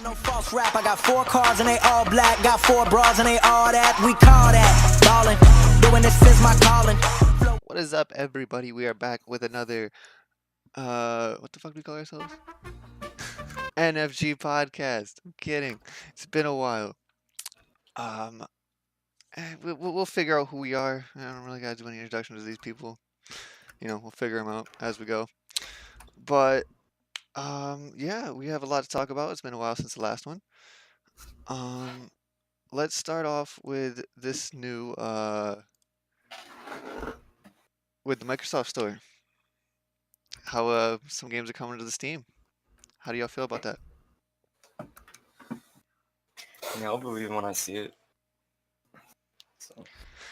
No false rap, I got 4 cars and they all black. Got 4 bras and they all that. We call that ballin'. Doing this is my calling. What is up, everybody? We are back with another, what the fuck do we call ourselves? N.F.G Podcast. I'm kidding. It's been a while. We'll figure out who we are. I don't really gotta do any introductions to these people. We'll figure them out as we go. But, yeah, we have a lot to talk about. It's been a while since the last one. Let's start off with this new, with the Microsoft Store. How, some games are coming to the Steam. How do y'all feel about that? Yeah, I'll believe it when I see it. So.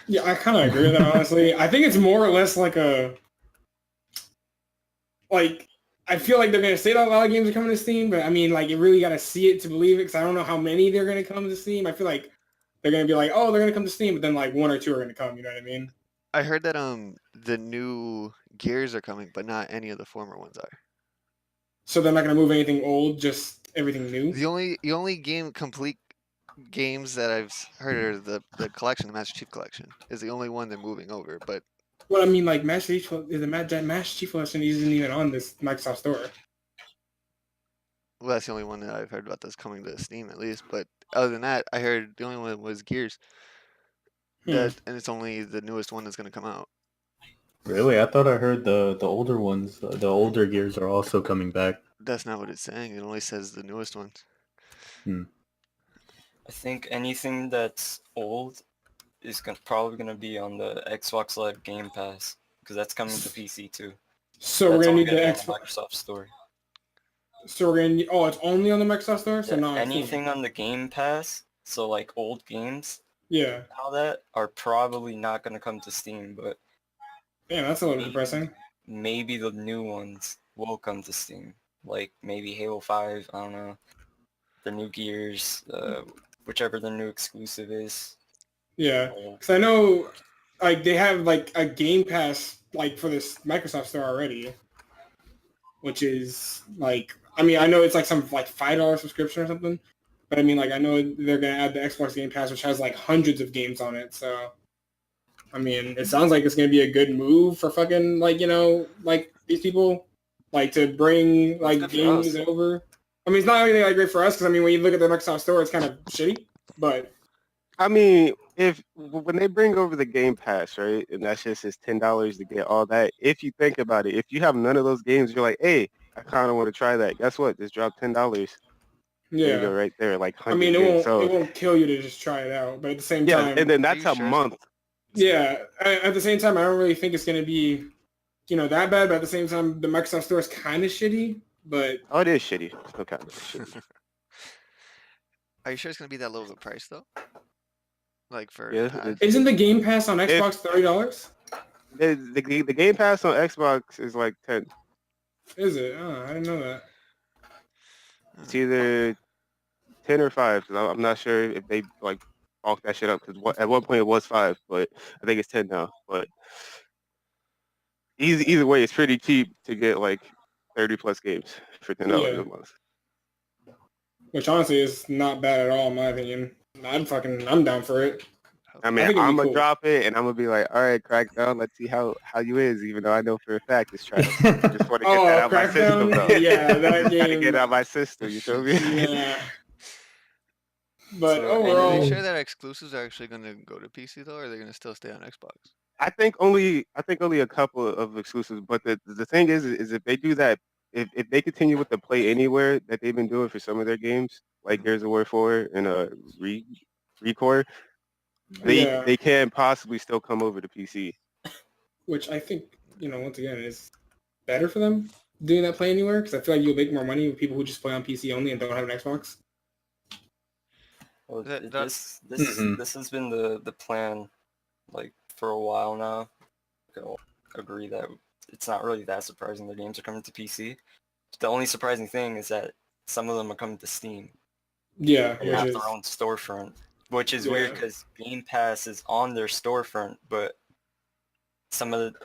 Yeah, I kind of agree with that, honestly. I think it's more or less like I feel like they're going to say that a lot of games are coming to Steam, but I mean, like, you really got to see it to believe it, because I don't know how many they're going to come to Steam. I feel like they're going to be like, oh, they're going to come to Steam, but then, like, 1 or 2 are going to come, you know what I mean? I heard that, the new Gears are coming, but not any of the former ones are. So they're not going to move anything old, just everything new? The only complete games that I've heard are the collection, the Master Chief Collection, is the only one they're moving over, but... Well, I mean, like, Master Chief Collection isn't even on this Microsoft Store. Well, that's the only one that I've heard about that's coming to Steam, at least, but other than that, I heard the only one was Gears. And it's only the newest one that's going to come out. Really? I thought I heard the older ones, the older Gears are also coming back. That's not what it's saying. It only says the newest ones. I think anything that's old is probably going to be on the Xbox Live Game Pass, because that's coming to PC too. So we're going to need the Microsoft Store. So we're going to it's only on the Microsoft Store? So not anything on the Game Pass, so like old games, yeah, all that are probably not going to come to Steam, but damn, that's a little depressing. Maybe the new ones will come to Steam, like maybe Halo 5, I don't know, the new Gears, whichever the new exclusive is. Yeah, because I know, like, they have, like, a Game Pass, like, for this Microsoft Store already, which is, like, I mean, I know it's, like, some, like, $5 subscription or something, but, I mean, like, I know they're going to add the Xbox Game Pass, which has, like, hundreds of games on it, so, I mean, it sounds like it's going to be a good move for fucking, like, like, these people, like, to bring, like, games over. I mean, it's not really, like, great for us, because, I mean, when you look at the Microsoft Store, it's kind of shitty, but... I mean, when they bring over the Game Pass, right, and that's just $10 to get all that, if you think about it, if you have none of those games, you're like, hey, I kind of want to try that. Guess what? Just drop $10. Yeah. There you go, right there, like 100 I mean, it won't kill you to just try it out, but at the same time... Yeah, and then that's a month. Yeah, at the same time, I don't really think it's going to be, that bad, but at the same time, the Microsoft Store is kind of shitty, but... Oh, it is shitty. It's still kind of shitty. Are you sure it's going to be that low of a price, though? Like, for... Isn't the Game Pass on Xbox $30? The Game Pass on Xbox is like $10. Is it? Oh, I didn't know that. It's either 10 or 5. I'm not sure if they, like, bulk that shit up, because at one point it was 5, but I think it's 10 now. But either way, it's pretty cheap to get like 30 plus games for $10 a month. Which honestly is not bad at all, in my opinion. I'm down for it. I mean, I'm gonna drop it and I'm gonna be like, all right, Crackdown, let's see how you is, even though I know for a fact it's trash. I just want to get that out of my system, though. Yeah, that game. Gotta get it out of my system, you feel me? Yeah. But so, overall... are they sure that exclusives are actually going to go to PC, though, or are they going to still stay on Xbox? I think only a couple of exclusives, but the thing is if they do that, if they continue with the Play Anywhere that they've been doing for some of their games, like Gears of War 4 and Recore, they can possibly still come over to PC. Which I think, once again, is better for them doing that Play Anywhere, because I feel like you'll make more money with people who just play on PC only and don't have an Xbox. Well, this has been the plan, like, for a while now. I'll agree that it's not really that surprising the games are coming to PC. The only surprising thing is that some of them are coming to Steam. Yeah, they have their own storefront, which is weird because Game Pass is on their storefront, but some of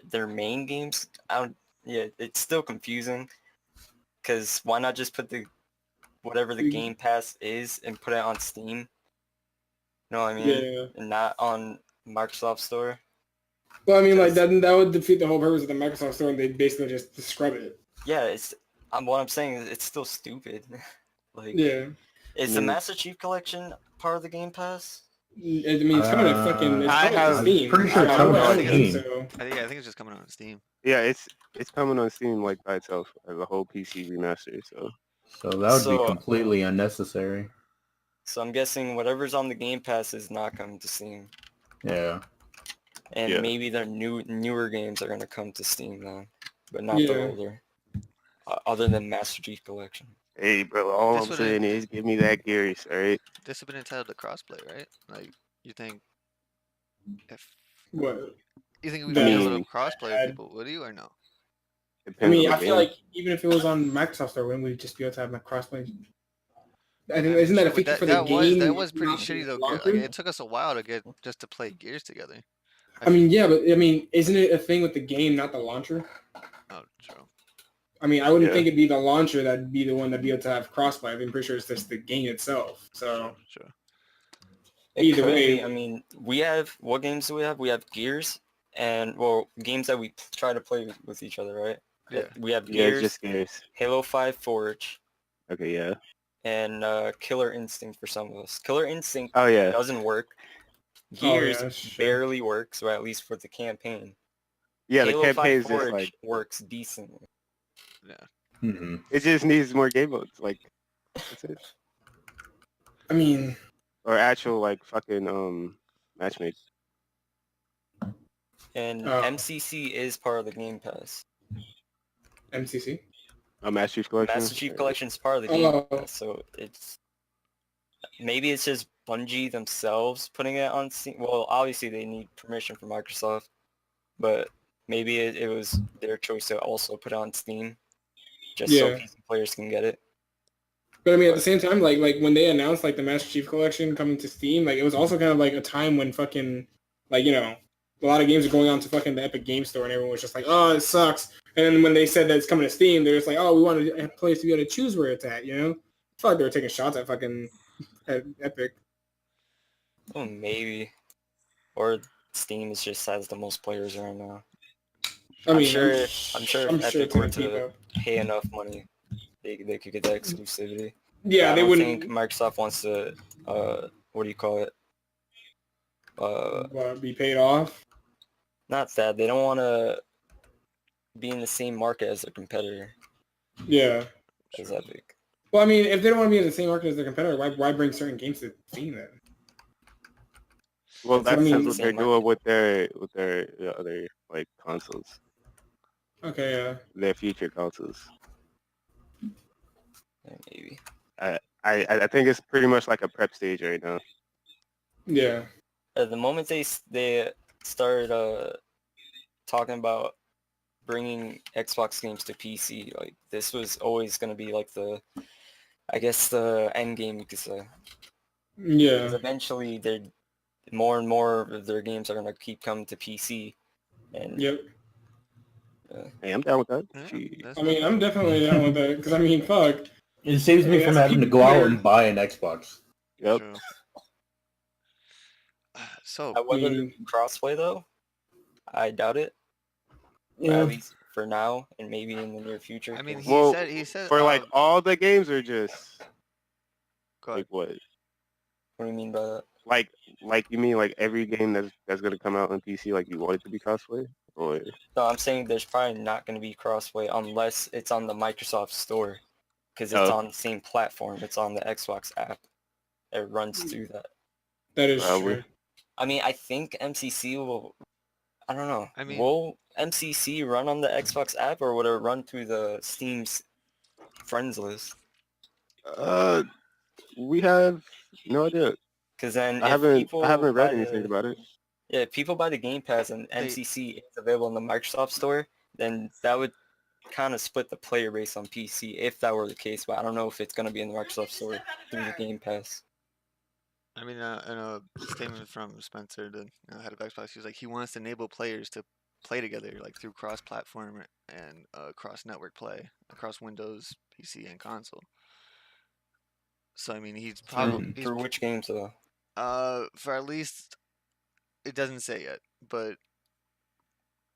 their main games, it's still confusing. Because why not just put whatever the Game Pass is and put it on Steam. You know what I mean? Yeah. And not on Microsoft Store. Well, I mean, like that would defeat the whole purpose of the Microsoft Store, and they basically just scrub it. Yeah, it's what I'm saying is it's still stupid. Like, Yeah. is the Master Chief Collection part of the Game Pass? I mean, it's coming to fucking. It's coming to Steam. Pretty sure it's coming on Steam. So. I think it's just coming on Steam. Yeah, it's coming on Steam like by itself as a whole PC remaster. So that would be completely unnecessary. So I'm guessing whatever's on the Game Pass is not coming to Steam. Yeah. And maybe their newer games are gonna come to Steam then, but not the older. Other than Master Chief Collection. Hey, bro, all I'm saying is give me that Gears, all right? This would have been entitled to crossplay, right? Like, you think What? You think we'd be able to crossplay with people, would you, or no? I mean, I feel like even if it was on Microsoft Store, wouldn't we just be able to have crossplay? I think isn't that a feature for the game? That was pretty shitty though. Like, it took us a while to get just to play Gears together. I mean, yeah, but I mean, isn't it a thing with the game, not the launcher? Oh, true. I mean, I wouldn't think it'd be the launcher that'd be the one that'd be able to have crossplay. I'm pretty sure it's just the game itself. So sure. Either way, I mean, we have what games do we have? We have Gears and games that we try to play with each other, right? Yeah. We have Gears, just Gears. Halo 5 Forge. Okay, yeah. And Killer Instinct for some of us. Killer Instinct doesn't work. Gears barely works, or at least for the campaign. Yeah, Halo the campaign 5 is just Forge like works decently. Yeah. Mm-hmm. It just needs more game modes. Like, that's it. I mean, or actual like fucking matchmaking. And MCC is part of the Game Pass. MCC? Master Chief Collection? Master Chief Collection is part of the Game Pass, so maybe it's just Bungie themselves putting it on Steam. Well, obviously they need permission from Microsoft, but maybe it was their choice to also put it on Steam, just so PC players can get it. But I mean, at the same time, like when they announced like the Master Chief Collection coming to Steam, like it was also kind of like a time when fucking like a lot of games are going on to fucking the Epic Game Store, and everyone was just like, oh, it sucks. And then when they said that it's coming to Steam, they're just like, oh, we want a place to be able to choose where it's at, I feel like they were taking shots at fucking Epic. Oh, maybe. Or Steam is just has the most players right now. I'm sure if Epic were to pay enough money, they could get that exclusivity. Yeah, they wouldn't. I think Microsoft wants to, what do you call it? Be paid off? Not that. They don't want to be in the same market as their competitor. Yeah. As Epic. Well, I mean, if they don't want to be in the same market as their competitor, why bring certain games to Steam then? Well, that's what they're doing with their other like consoles. Okay, yeah. Their future consoles. Yeah, maybe. I think it's pretty much like a prep stage right now. Yeah. At the moment they started talking about bringing Xbox games to PC, like this was always going to be like the end game, you could say. Yeah. Because eventually more and more of their games are going to keep coming to PC. And yep. Hey, I'm down with that. Yeah, I mean, I'm definitely down with that because I mean, fuck. It saves me from having to go out and buy an Xbox. Yep. True. So whether crossplay though, I doubt it. Yeah. At least for now, and maybe in the near future. I mean, he said for like all the games or just like what? What do you mean by that? Like you mean like every game that's gonna come out on PC, like you want it to be crossplay, or? No, I'm saying there's probably not going to be crossplay unless it's on the Microsoft Store, because it's on the same platform. It's on the Xbox app. It runs through that. That is true. I mean, I think MCC will. I don't know. I mean, will MCC run on the Xbox app, or would it run through the Steam's friends list? We have no idea. Because then I haven't read anything about it. Yeah, if people buy the Game Pass and MCC is available in the Microsoft Store, then that would kind of split the player base on PC if that were the case. But I don't know if it's going to be in the Microsoft Store through the Game Pass. I mean, in a statement from Spencer, the head of Xbox, he was like, he wants to enable players to play together, like through cross-platform and cross-network play across Windows, PC, and console. So I mean, he's probably For which games though? for at least it doesn't say yet, but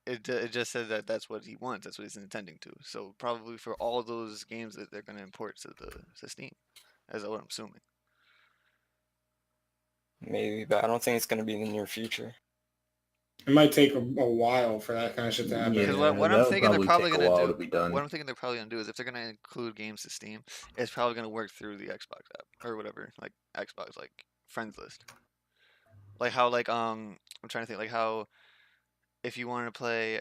it just said that that's what he wants. That's what he's intending to. So probably for all those games that they're gonna import to Steam, as what I'm assuming. Maybe, but I don't think it's gonna be in the near future. It might take a while for that kind of shit to happen. Because Yeah, what I'm that'll thinking they're probably probably take a gonna while do, to be done. what I'm thinking they're probably gonna do is if they're gonna include games to Steam, it's probably gonna work through the Xbox app or whatever, like Xbox like friends list. Like how I'm trying to think like how if you wanted to play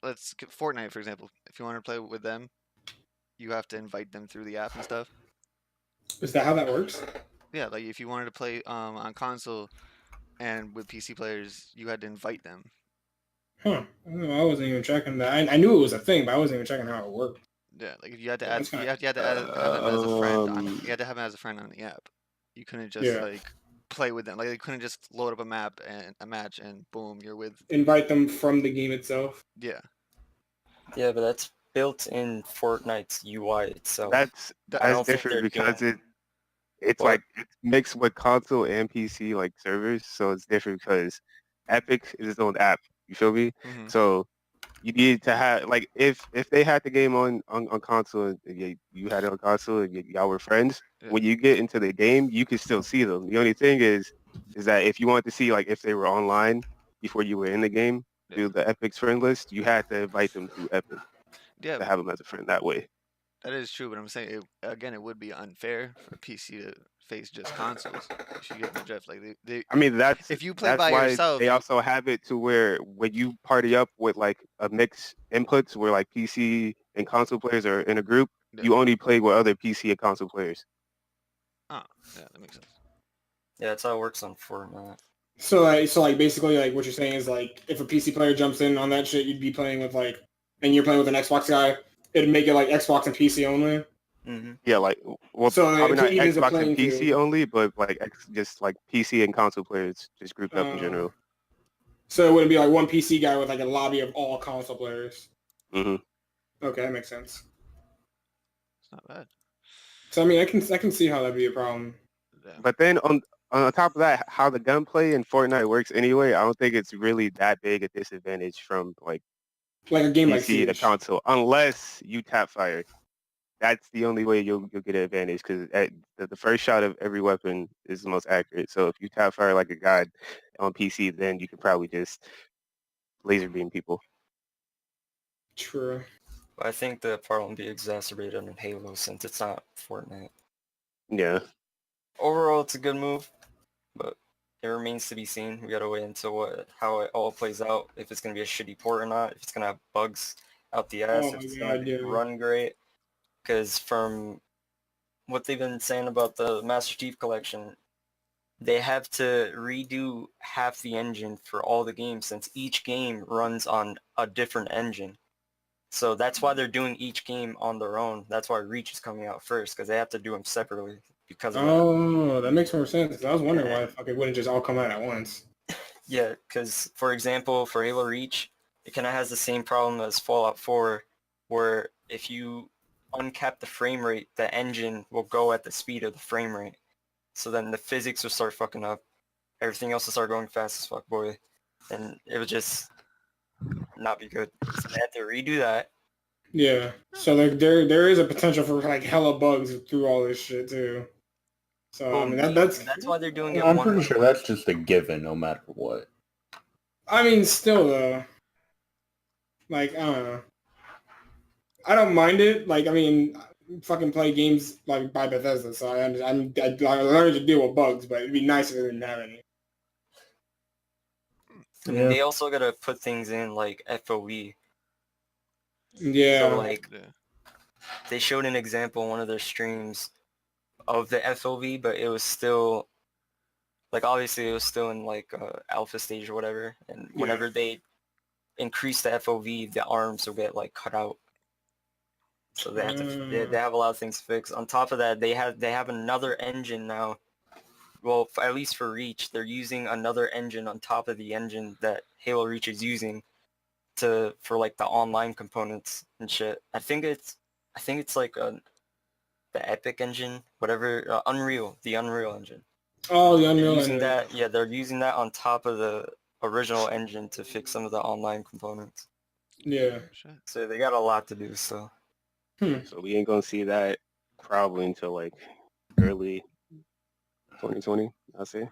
let's get Fortnite for example, if you wanted to play with them, you have to invite them through the app and stuff. Is that how that works? Yeah, like if you wanted to play on console and with PC players, you had to invite them. Huh. I don't know, I wasn't even checking that. I knew it was a thing, but I wasn't even checking how it worked. Yeah, like if you had to Yeah, add, that's kinda- you had to have them as a friend. You had to have them as a friend on the app. You couldn't just Yeah. like play with them. Like they couldn't just load up a map and a match and boom, you're with. Invite them from the game itself. Yeah, Yeah, but that's built in Fortnite's UI itself. That's I don't think different they're because doing- it's What? like it's mixed with console and PC like servers, so it's different because Epic is its own app. You feel me? Mhm. So you need to have like if they had the game on console and you had it on console and y'all were friends, Yeah. when you get into the game, you can still see them. The only thing is that if you wanted to see like if they were online before you were in the game Yeah. through the Epic's friend list, you had to invite them through Epic yeah, to have them as a friend that way. that is true. But I'm saying again, it would be unfair for PC to face just consoles. If you get my drift, like they I mean, if you play that's by why yourself, they also have it to where when you party up with like a mixed inputs where like PC and console players are in a group, Yeah. you only play with other PC and console players. yeah, that makes sense. Yeah, that's how it works on Fortnite. So basically like what you're saying is like if a PC player jumps in on that shit, you'd be playing with like, and you're playing with an Xbox guy, it'd make it like Xbox and PC only. Mm-hmm. Yeah, like well, So probably not it evens the Xbox and playing PC field. only, but like just like PC and console players just grouped up in general. So it wouldn't be like one PC guy with like a lobby of all console players. hmm Okay, that makes sense. It's not bad. So I mean, I can see how that'd be a problem. Yeah. But then on top of that, how the gunplay in Fortnite works anyway, I don't think it's really that big a disadvantage from like Like a game like PC to Siege. console, unless you tap fire. That's the only way you'll get an advantage because the first shot of every weapon is the most accurate. So if you tap fire like a god on PC, then you can probably just laser beam people. True. But I think the part will be exacerbated in Halo since it's not Fortnite. Yeah. Overall, it's a good move, but it remains to be seen. We gotta wait until how it all plays out. If it's gonna be a shitty port or not. If it's gonna have bugs out the ass. Oh If my it's God, gonna yeah. run great. Because from what they've been saying about the Master Chief Collection, they have to redo half the engine for all the games since each game runs on a different engine. So that's why they're doing each game on their own. That's why Reach is coming out first because they have to do them separately because of that. Oh, that makes more sense. I was wondering why the fuck it wouldn't just all come out at once. Yeah, because for example, for Halo Reach, it kind of has the same problem as Fallout 4, where if you uncap the frame rate, the engine will go at the speed of the frame rate. So then the physics will start fucking up. Everything else will start going fast as fuck, boy. And it would just not be good. So they had to redo that. Yeah. So there is a potential for like hella bugs through all this shit too. So I mean that's why they're doing it I'm one pretty way. sure that's just a given no matter what. I mean still though. Like I don't know. I don't mind it. Like I mean, fucking play games like by Bethesda, so I learned to deal with bugs, but it'd be nice if they didn't have any. I mean, they also gotta put things in like FOV. Yeah. So like Yeah. they showed an example in one of their streams of the FOV, but it was still like obviously it was still in like alpha stage or whatever. And whenever they increase the FOV, the arms will get like cut out. So they have to they have a lot of things to fix. On top of that, they have another engine now. Well, at least for Reach, they're using another engine on top of the engine that Halo Reach is using for like the online components and shit. I think it's like the Epic engine, whatever, the Unreal engine. Oh, the They're Unreal using engine. that. Yeah, they're using that on top of the original engine to fix some of the online components. Yeah. Shit. So they got a lot to do. So So we ain't gonna see that probably until like early 2020. I'll say.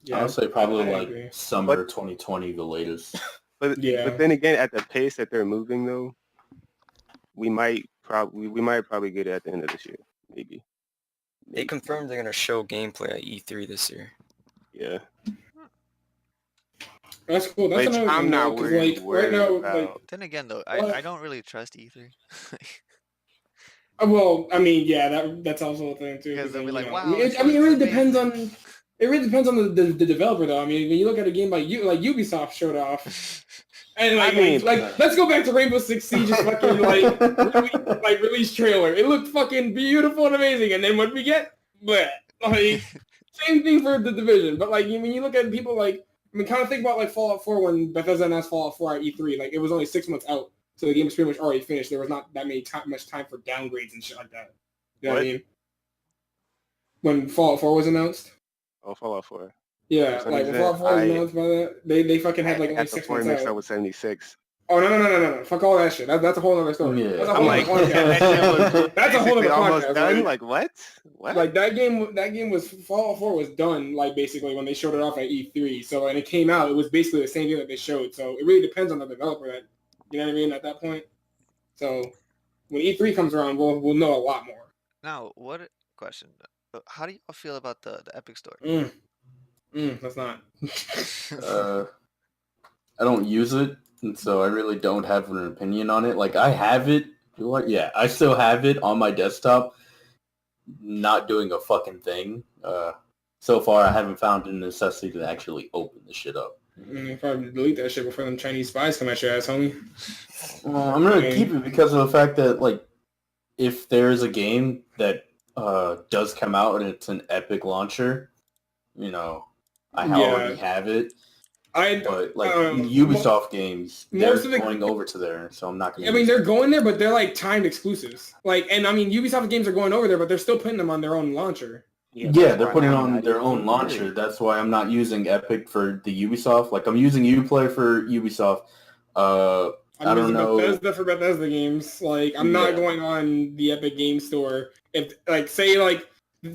Yeah. I'll say probably I like agree. summer 2020, the latest. But then again, at the pace that they're moving though, we might probably get it at the end of this year, maybe. they confirmed they're gonna show gameplay at E3 this year. Yeah. That's cool. That's Which another I'm thing, not though, 'cause, worried right now, about. Then again, though, What? I don't really trust E3. well, I mean, yeah, that's also a thing too. Because they'll be then, like, you know, wow, I mean, this it really looks depends amazing. on. It really depends on the developer, though. I mean, when you look at a game like Ubisoft showed off, and I mean, let's go back to Rainbow Six Siege's fucking release trailer. It looked fucking beautiful and amazing, and then what we get, bleh. Like same thing for the Division. But like when you look at people like, I mean, kind of think about like Fallout 4 when Bethesda announced Fallout 4 at E3. Like it was only 6 months out, so the game was pretty much already finished. There was not that much time for downgrades and shit like that. You know what I mean? When Fallout 4 was announced. Oh, Fallout 4. Yeah, For some like when reason, Fallout 4 was announced by that, they fucking had like I only got the 6 4 months mixed out. up with 76. Oh no! Fuck all that shit. That's a whole other story. Yeah. That's a I'm whole like, other podcast. that shit was That's a whole other basically almost podcast, done. right? Like what? What? Like that game was Fallout 4 was done like basically when they showed it off at E3. So and it came out, it was basically the same thing that they showed. So it really depends on the developer. That you know what I mean at that point. So when E3 comes around, we'll know a lot more. Now, question? How do you all feel about the Epic Store? That's not. I don't use it, and so I really don't have an opinion on it. Like I have it. Yeah, I still have it on my desktop, not doing a fucking thing. So far, I haven't found a necessity to actually open the shit up. Probably delete that shit before them Chinese spies come at your ass, homie. I'm gonna keep it because of the fact that, like, if there's a game that does come out and it's an Epic launcher, you know, I already have it. But like Ubisoft games, they're going over to there, so I'm not gonna. I mean, they're going there, but they're like timed exclusives. Like, and I mean, Ubisoft games are going over there, but they're still putting them on their own launcher. Yeah, they're putting it on their own launcher. That's why I'm not using Epic for the Ubisoft. Like, I'm using Uplay for Ubisoft. I don't know. Bethesda for Bethesda games. Like, I'm not going on the Epic Game Store. If, like, say, like,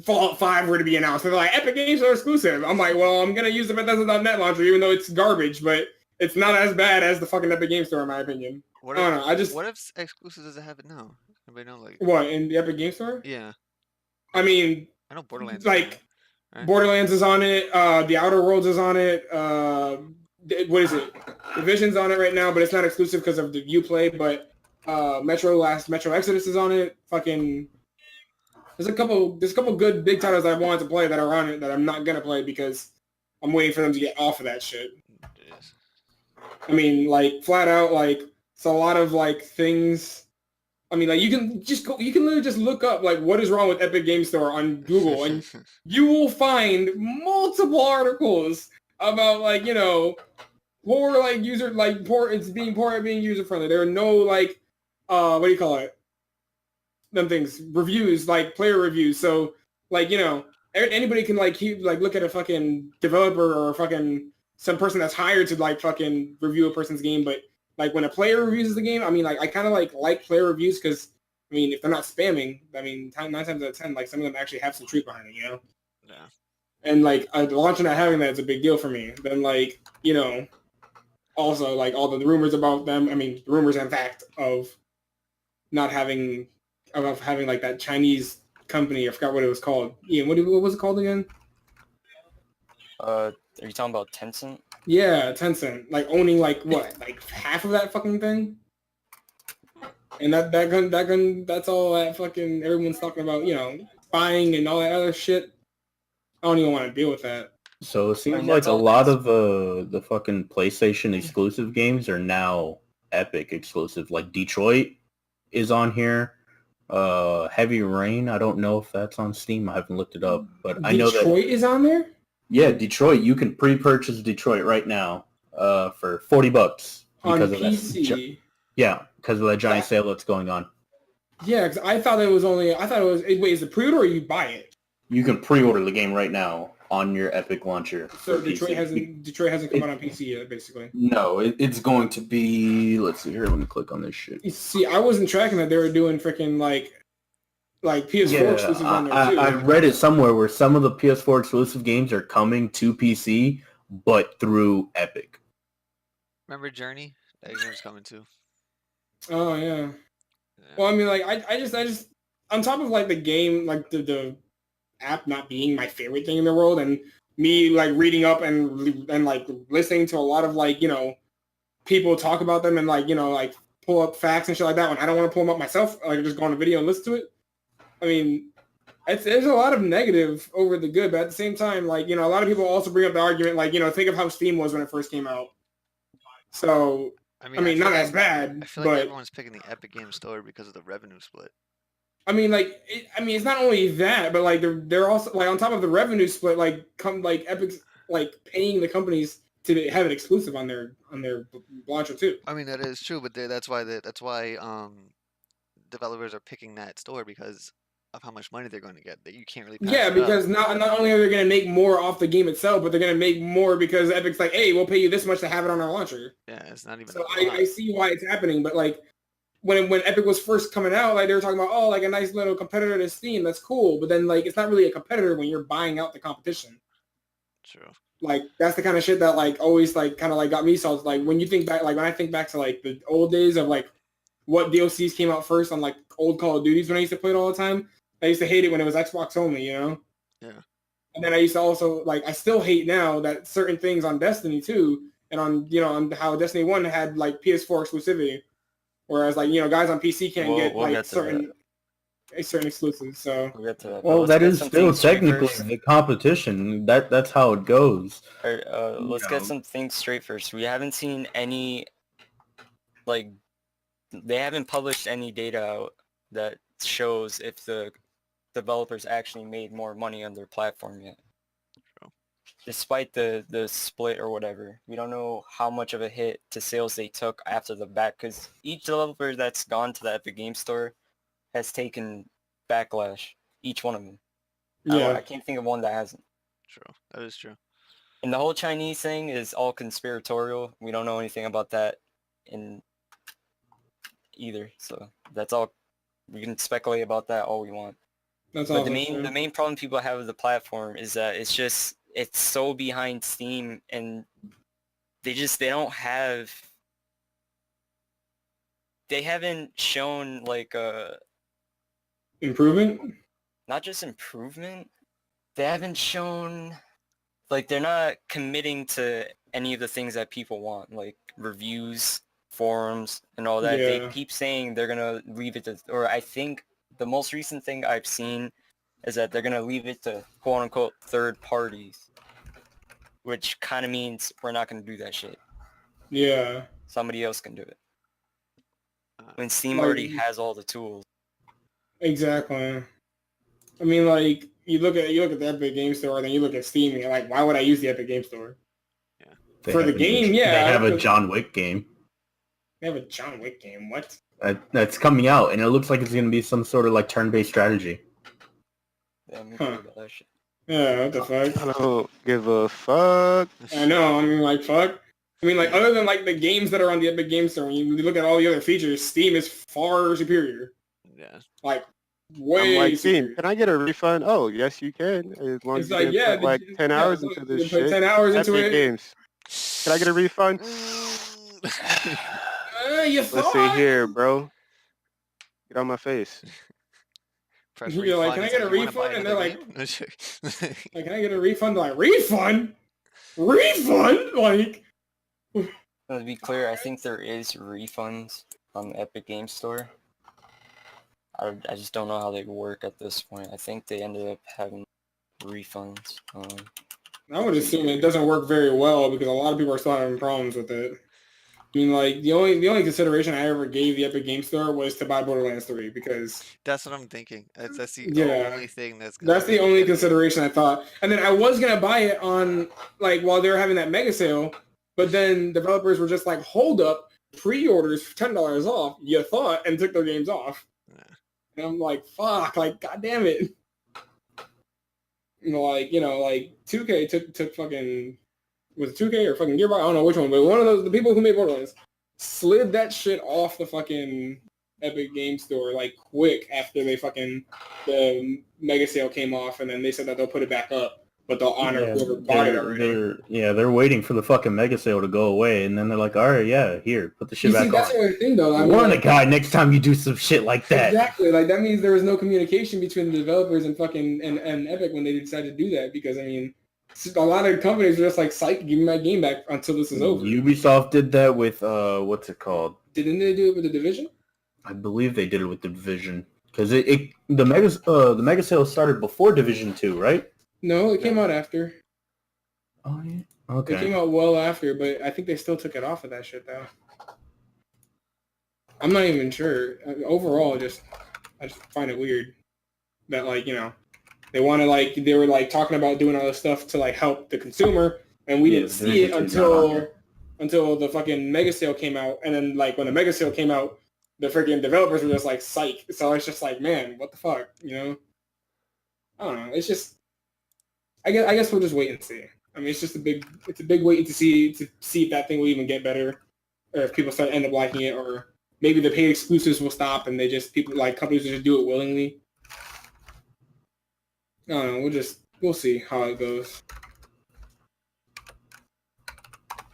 Fallout 5 were to be announced, they're like, Epic Games are exclusive. I'm like, well, I'm going to use the Bethesda.net launcher, even though it's garbage, but it's not as bad as the fucking Epic Game Store, in my opinion. I don't know. What if exclusive does it have it now? Everybody know, like... What, in the Epic Game Store? Yeah. I mean... I know Borderlands. Like, right? Borderlands is on it. The Outer Worlds is on it. What is it? Division's on it right now, but it's not exclusive because of the Uplay. But Metro Exodus is on it. Fucking, there's a couple good big titles I wanted to play that are on it that I'm not gonna play because I'm waiting for them to get off of that shit. Yes. I mean, like flat out, like it's a lot of like things. I mean, like you can literally just look up like what is wrong with Epic Game Store on Google, and you will find multiple articles about like it's being poor at being user friendly. There are no like what do you call it? Them things reviews like player reviews. So like anybody can like look at a fucking developer or fucking some person that's hired to like fucking review a person's game, but like when a player reviews the game, I mean, like I kind of like player reviews because I mean, if they're not spamming, I mean, 9 times out of 10, like some of them actually have some truth behind it, Yeah. And like launching not having that is a big deal for me. Then like also like all the rumors about them. I mean, the rumors and fact of not having like that Chinese company. I forgot what it was called. Ian, what was it called again? Are you talking about Tencent? Yeah, Tencent, like owning like what, like half of that fucking thing, and that's all that fucking everyone's talking about, buying and all that other shit. I don't even want to deal with that. So it seems like a lot of the fucking PlayStation exclusive games are now Epic exclusive. Like Detroit is on here. Heavy Rain, I don't know if that's on Steam. I haven't looked it up, but I know that Detroit is on there. Yeah, Detroit. You can pre-purchase Detroit right now for $40 on because of PC. that. Yeah, because of that giant sale that's going on. Yeah, because I thought it was. Wait, is it pre-order or you buy it? You can pre-order the game right now on your Epic launcher. So Detroit hasn't come out on PC yet, basically. No, it's going to be. Let's see here. Let me click on this shit. See, I wasn't tracking that they were doing freaking like PS4 exclusives on there too. I read it somewhere where some of the PS4 exclusive games are coming to PC, but through Epic. Remember Journey? That game's coming too. Oh yeah. Well, I mean, like I just on top of like the game, like the app not being my favorite thing in the world, and me like reading up and like listening to a lot of like people talk about them and like like pull up facts and shit like that when I don't want to pull them up myself, like just go on a video and listen to it. I mean, there's a lot of negative over the good, but at the same time, like a lot of people also bring up the argument, like think of how Steam was when it first came out. So I mean not as bad. I feel but like everyone's picking the Epic Game Store because of the revenue split. I mean, like, it's not only that, but like they're also like on top of the revenue split, like Epic's like paying the companies to have it exclusive on their launcher too. I mean that is true, but that's why developers are picking that store because of how much money they're going to get. That you can't really. Yeah, because not only are they going to make more off the game itself, but they're going to make more because Epic's like, hey, we'll pay you this much to have it on our launcher. Yeah, it's not even. So I see why it's happening, but like. When Epic was first coming out, like they were talking about, like a nice little competitor to Steam, that's cool. But then like it's not really a competitor when you're buying out the competition. True. Like that's the kind of shit that like always like kind of like got me salty. Like when you think back, like when I think back to like the old days of like what DLCs came out first on like old Call of Duties when I used to play it all the time. I used to hate it when it was Xbox only, Yeah. And then I used to also like I still hate now that certain things on Destiny 2 and on on how Destiny 1 had like PS4 exclusivity. Whereas, like, guys on PC can't get like certain exclusives. So we'll get to that. Well, that is still technically the competition. That's how it goes. All right, let's get some things straight first. We haven't seen any, like, they haven't published any data out that shows if the developers actually made more money on their platform yet. Despite the split or whatever, we don't know how much of a hit to sales they took after the back, because each developer that's gone to the Epic Game Store has taken backlash, each one of them. Yeah. I can't think of one that hasn't. True. That is true. And the whole Chinese thing is all conspiratorial. We don't know anything about that in either. So that's all. We can speculate about that all we want. That's but all. The main problem people have with the platform is that it's so behind Steam, and they haven't shown like improvement. Not just improvement. They haven't shown like they're not committing to any of the things that people want, like reviews, forums, and all that. Yeah. They keep saying they're gonna leave it to, or I think the most recent thing I've seen is that they're gonna leave it to quote unquote third parties, which kind of means we're not gonna do that shit. Yeah. Somebody else can do it. When Steam already has all the tools. Exactly. I mean, like you look at the Epic Game Store, and then you look at Steam, and you're like, why would I use the Epic Game Store? Yeah. For the game, yeah. They have a John Wick game. They have a John Wick game. What? That's coming out, and it looks like it's going to be some sort of like turn-based strategy. Yeah, me too about that shit. Yeah, what the fuck? I don't give a fuck. I know. I mean, like, fuck. I mean, like, other than like the games that are on the Epic Game Store, when you look at all the other features, Steam is far superior. Yeah. Like, way I'm like, superior. Steam, can I get a refund? Oh, yes, you can. As long as It's you like, yeah, put like 10 hours into you this put shit. 10 hours into Epic it. Games. Can I get a refund? You Let's thought? see here, bro. Get on my face. Press You're like, refund. can I get a You wanna buy refund? And they're another like, game? like, can I get a refund? Like, refund? Refund? Like, To be clear, I think there is refunds on the Epic Game Store. I just don't know how they work at this point. I think they ended up having refunds. I would assume it doesn't work very well because a lot of people are still having problems with it. I mean, like, the only consideration I ever gave the Epic Game Store was to buy Borderlands 3 because... That's what I'm thinking. That's the only thing that's... That's the only consideration I thought. And then I was going to buy it on, like, while they were having that mega sale, but then developers were just like, hold up, pre-orders for $10 off, you thought, and took their games off. And I'm like, fuck, like, god damn it. Like, 2K took fucking, was it 2K or fucking Gearbox? I don't know which one, but one of those, the people who made Borderlands slid that shit off the fucking Epic Game Store, like, quick after the mega sale came off, and then they said that they'll put it back up, but they'll honor whoever bought it already. They're waiting for the fucking mega sale to go away, and then they're like, all right, yeah, here, put the shit back on. That's the thing, though. Warn the guy next time you do some shit like that. Exactly. Like, that means there was no communication between the developers and fucking and Epic when they decided to do that, because, I mean, a lot of companies are just like, psych, give me my game back until this is over. Ubisoft did that with, what's it called? Didn't they do it with The Division? I believe they did it with The Division. Because the mega sale started before Division 2, right? No, it came out after. Oh, yeah. Okay. It came out well after, but I think they still took it off of that shit, though. I'm not even sure. Overall, I just find it weird that, like, they want to, like, they were, like, talking about doing all this stuff to, like, help the consumer, and we didn't see it until the fucking mega sale came out, and then, like, when the mega sale came out, the freaking developers were just like, psych. So it's just like, man, what the fuck, I don't know. It's just, I guess we'll just wait and see. I mean, it's a big wait to see if that thing will even get better, or if people end up liking it, or maybe the paid exclusives will stop and companies will just do it willingly. I don't know. We'll see how it goes.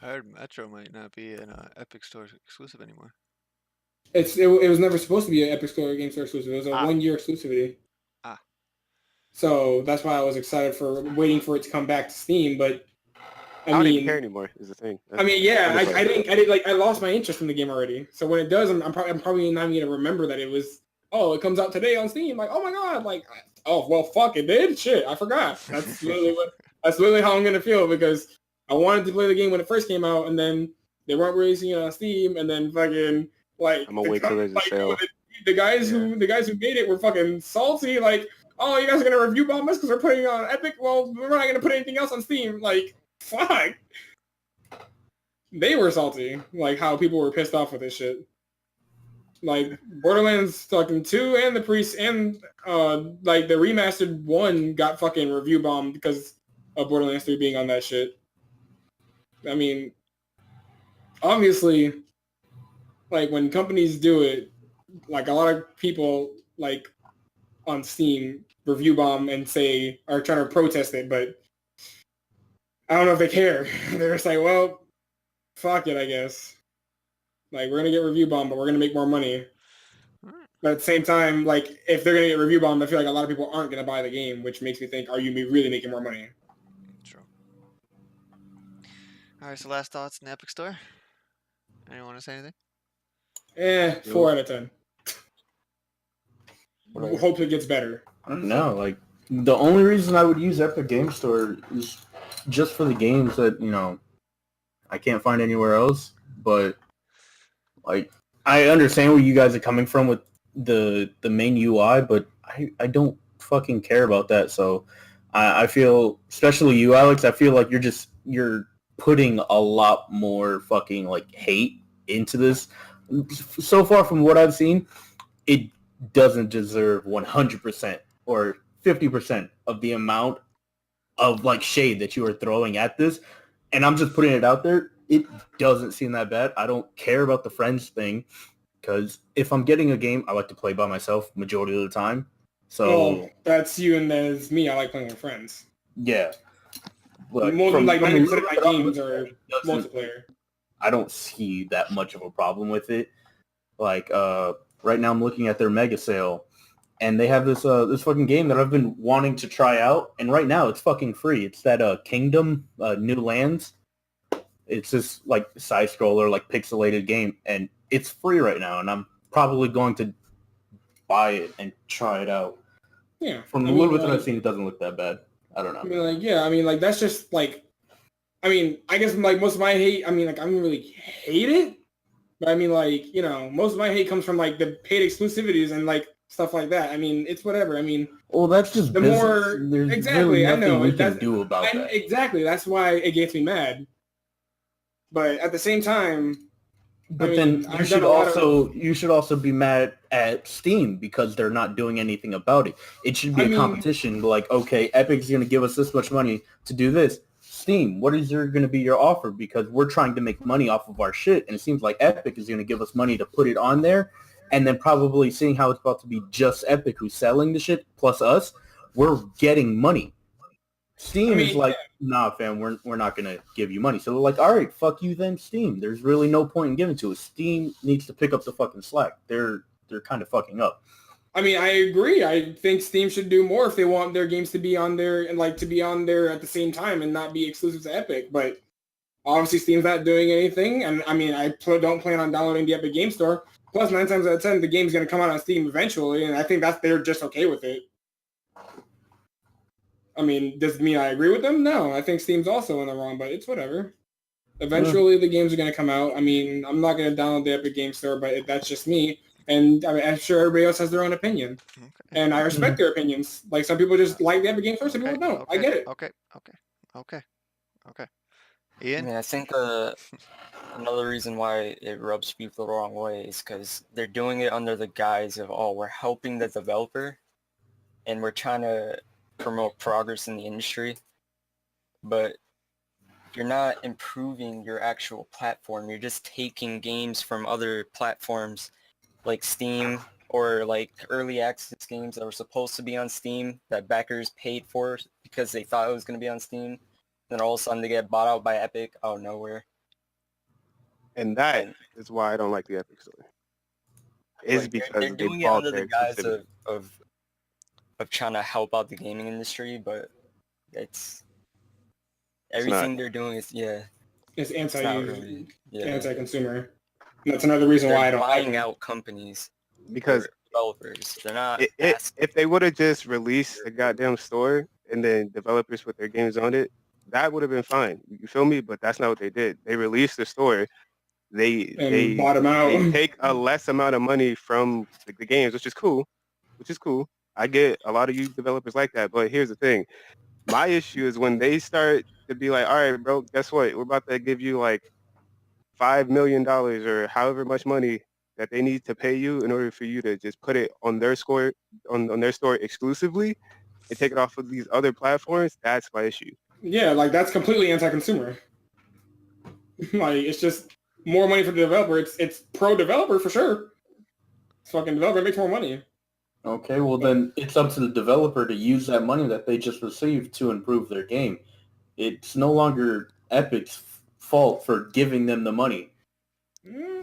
I heard Metro might not be an Epic Store exclusive anymore. It was never supposed to be an Epic Store Game Store exclusive. It was a 1-year exclusivity. So that's why I was excited for waiting for it to come back to Steam. But I don't even care anymore. Is the thing. I mean, yeah, I didn't like. I lost my interest in the game already. So when it does, I'm probably not even gonna remember that it was. Oh, it comes out today on Steam. Like, oh my god, like, oh well, fuck, it did. Shit, I forgot. That's literally how I'm gonna feel, because I wanted to play the game when it first came out, and then they weren't releasing it on Steam, and then fucking like I'm gonna wait till there's a sale. The guys who made it were fucking salty. Like, oh, you guys are gonna review bomb us because we're putting it on Epic. Well, we're not gonna put anything else on Steam. Like, fuck. They were salty. Like how people were pissed off with this shit. Like Borderlands fucking 2 and the Priest and like the remastered 1 got fucking review bombed because of Borderlands 3 being on that shit. I mean, obviously, like when companies do it, like a lot of people like on Steam review bomb and are trying to protest it, but I don't know if they care. They're just like, well, fuck it, I guess. Like, we're going to get review bombed, but we're going to make more money. But at the same time, like, if they're going to get review bombed, I feel like a lot of people aren't going to buy the game, which makes me think, are you really making more money? True. All right, so last thoughts in the Epic Store? Anyone want to say anything? 4 out of 10. Hope it gets better. I don't know. Like, the only reason I would use Epic Game Store is just for the games that, I can't find anywhere else. But, like, I understand where you guys are coming from with the main UI, but I don't fucking care about that. So I feel, especially you, Alex, I feel like you're putting a lot more fucking, like, hate into this. So far from what I've seen, it doesn't deserve 100% or 50% of the amount of, like, shade that you are throwing at this. And I'm just putting it out there. It doesn't seem that bad. I don't care about the friends thing, because if I'm getting a game, I like to play by myself majority of the time. So that's you, and there's me. I like playing with friends. Yeah. Like, most of my games are multiplayer. I don't see that much of a problem with it. Like, right now I'm looking at their mega sale, and they have this fucking game that I've been wanting to try out, and right now it's fucking free. It's that Kingdom New Lands. It's this like side scroller, like pixelated game, and it's free right now, and I'm probably going to buy it and try it out. Yeah. From the little bit that I've seen, it doesn't look that bad. I don't know. I mean, that's just like, I guess like most of my hate, I don't really hate it, but I mean, like, most of my hate comes from like the paid exclusivities and like stuff like that. I mean, it's whatever. I mean, well, that's just the business. more There's exactly. really I know we can do about that. Exactly. That's why it gets me mad. But at the same time, But then you should also be mad at Steam because they're not doing anything about it. It should be a competition. Like, okay, Epic's going to give us this much money to do this. Steam, what is going to be your offer? Because we're trying to make money off of our shit, and it seems like Epic is going to give us money to put it on there, and then probably seeing how it's about to be just Epic who's selling the shit plus us, we're getting money. Steam is like, nah, fam, we're not going to give you money. So they're like, all right, fuck you then, Steam. There's really no point in giving to it. Steam needs to pick up the fucking slack. They're kind of fucking up. I mean, I agree. I think Steam should do more if they want their games to be on there and like to be on there at the same time and not be exclusive to Epic. But obviously Steam's not doing anything. And I mean, I don't plan on downloading the Epic Game Store. Plus 9 times out of 10, the game's going to come out on Steam eventually. And I think they're just okay with it. I mean, does it mean I agree with them? No, I think Steam's also in the wrong, but it's whatever. Eventually the games are going to come out. I mean, I'm not going to download the Epic Game Store, but that's just me. And I mean, I'm sure everybody else has their own opinion. Okay. And I respect their opinions. Like, some people just like the Epic Game Store, some people don't. I get it. Okay. Ian? I mean, I think another reason why it rubs people the wrong way is because they're doing it under the guise of, we're helping the developer and we're trying to promote progress in the industry. But you're not improving your actual platform. You're just taking games from other platforms like Steam or like early access games that were supposed to be on Steam that backers paid for because they thought it was going to be on Steam. Then all of a sudden they get bought out by Epic out of nowhere. And that is why I don't like the Epic Store. It's because they're doing it under the guise of trying to help out the gaming industry, but everything they're doing is it's anti-consumer. That's another reason why I don't like buying out companies because developers. They're not. If they would have just released a goddamn store and then developers put their games on it, that would have been fine. You feel me? But that's not what they did. They released the store. They bought them out. They take a less amount of money from the games, which is cool. I get a lot of you developers like that, but here's the thing. My issue is when they start to be like, all right, bro, guess what? We're about to give you like $5 million or however much money that they need to pay you in order for you to just put it on their store, on their store exclusively and take it off of these other platforms. That's my issue. Yeah, like that's completely anti-consumer. Like, it's just more money for the developer. It's pro-developer for sure. Fucking developer makes more money. Okay, well then it's up to the developer to use that money that they just received to improve their game. It's no longer Epic's fault for giving them the money.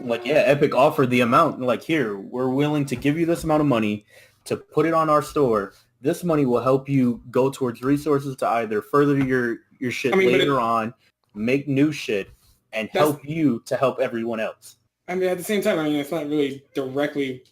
Like, Epic offered the amount. Like, here, we're willing to give you this amount of money to put it on our store. This money will help you go towards resources to either further your shit later on, make new shit, and help you to help everyone else. I mean, at the same time, I mean, it's not really directly,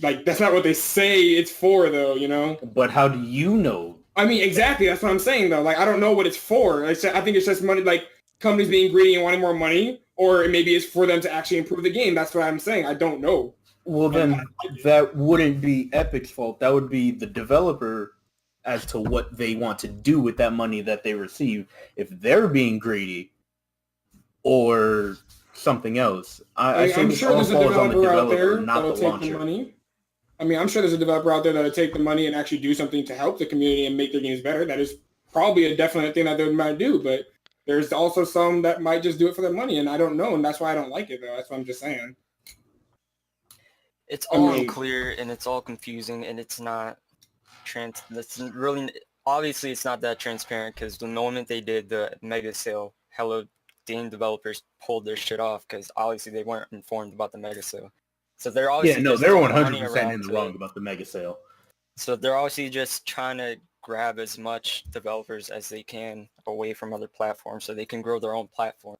like, that's not what they say it's for, though, you know? But how do you know? I mean, exactly, that's what I'm saying, though. Like, I don't know what it's for. I think it's just money, like, companies being greedy and wanting more money, or maybe it's for them to actually improve the game. That's what I'm saying. I don't know. Well, then that wouldn't be Epic's fault. That would be the developer as to what they want to do with that money that they receive. If they're being greedy or something else. I'm sure there's a developer out there that'll take the money. I mean, I'm sure there's a developer out there that'll take the money and actually do something to help the community and make their games better. That is probably a definite thing that they might do, but there's also some that might just do it for their money, and I don't know, and that's why I don't like it, though. That's what I'm just saying. It's all unclear, and it's all confusing, and it's not obviously it's not that transparent, because the moment they did the mega sale, hello game developers pulled their shit off because obviously they weren't informed about the mega sale. So they're obviously they're 100% in the wrong about the mega sale. So they're obviously just trying to grab as much developers as they can away from other platforms so they can grow their own platform.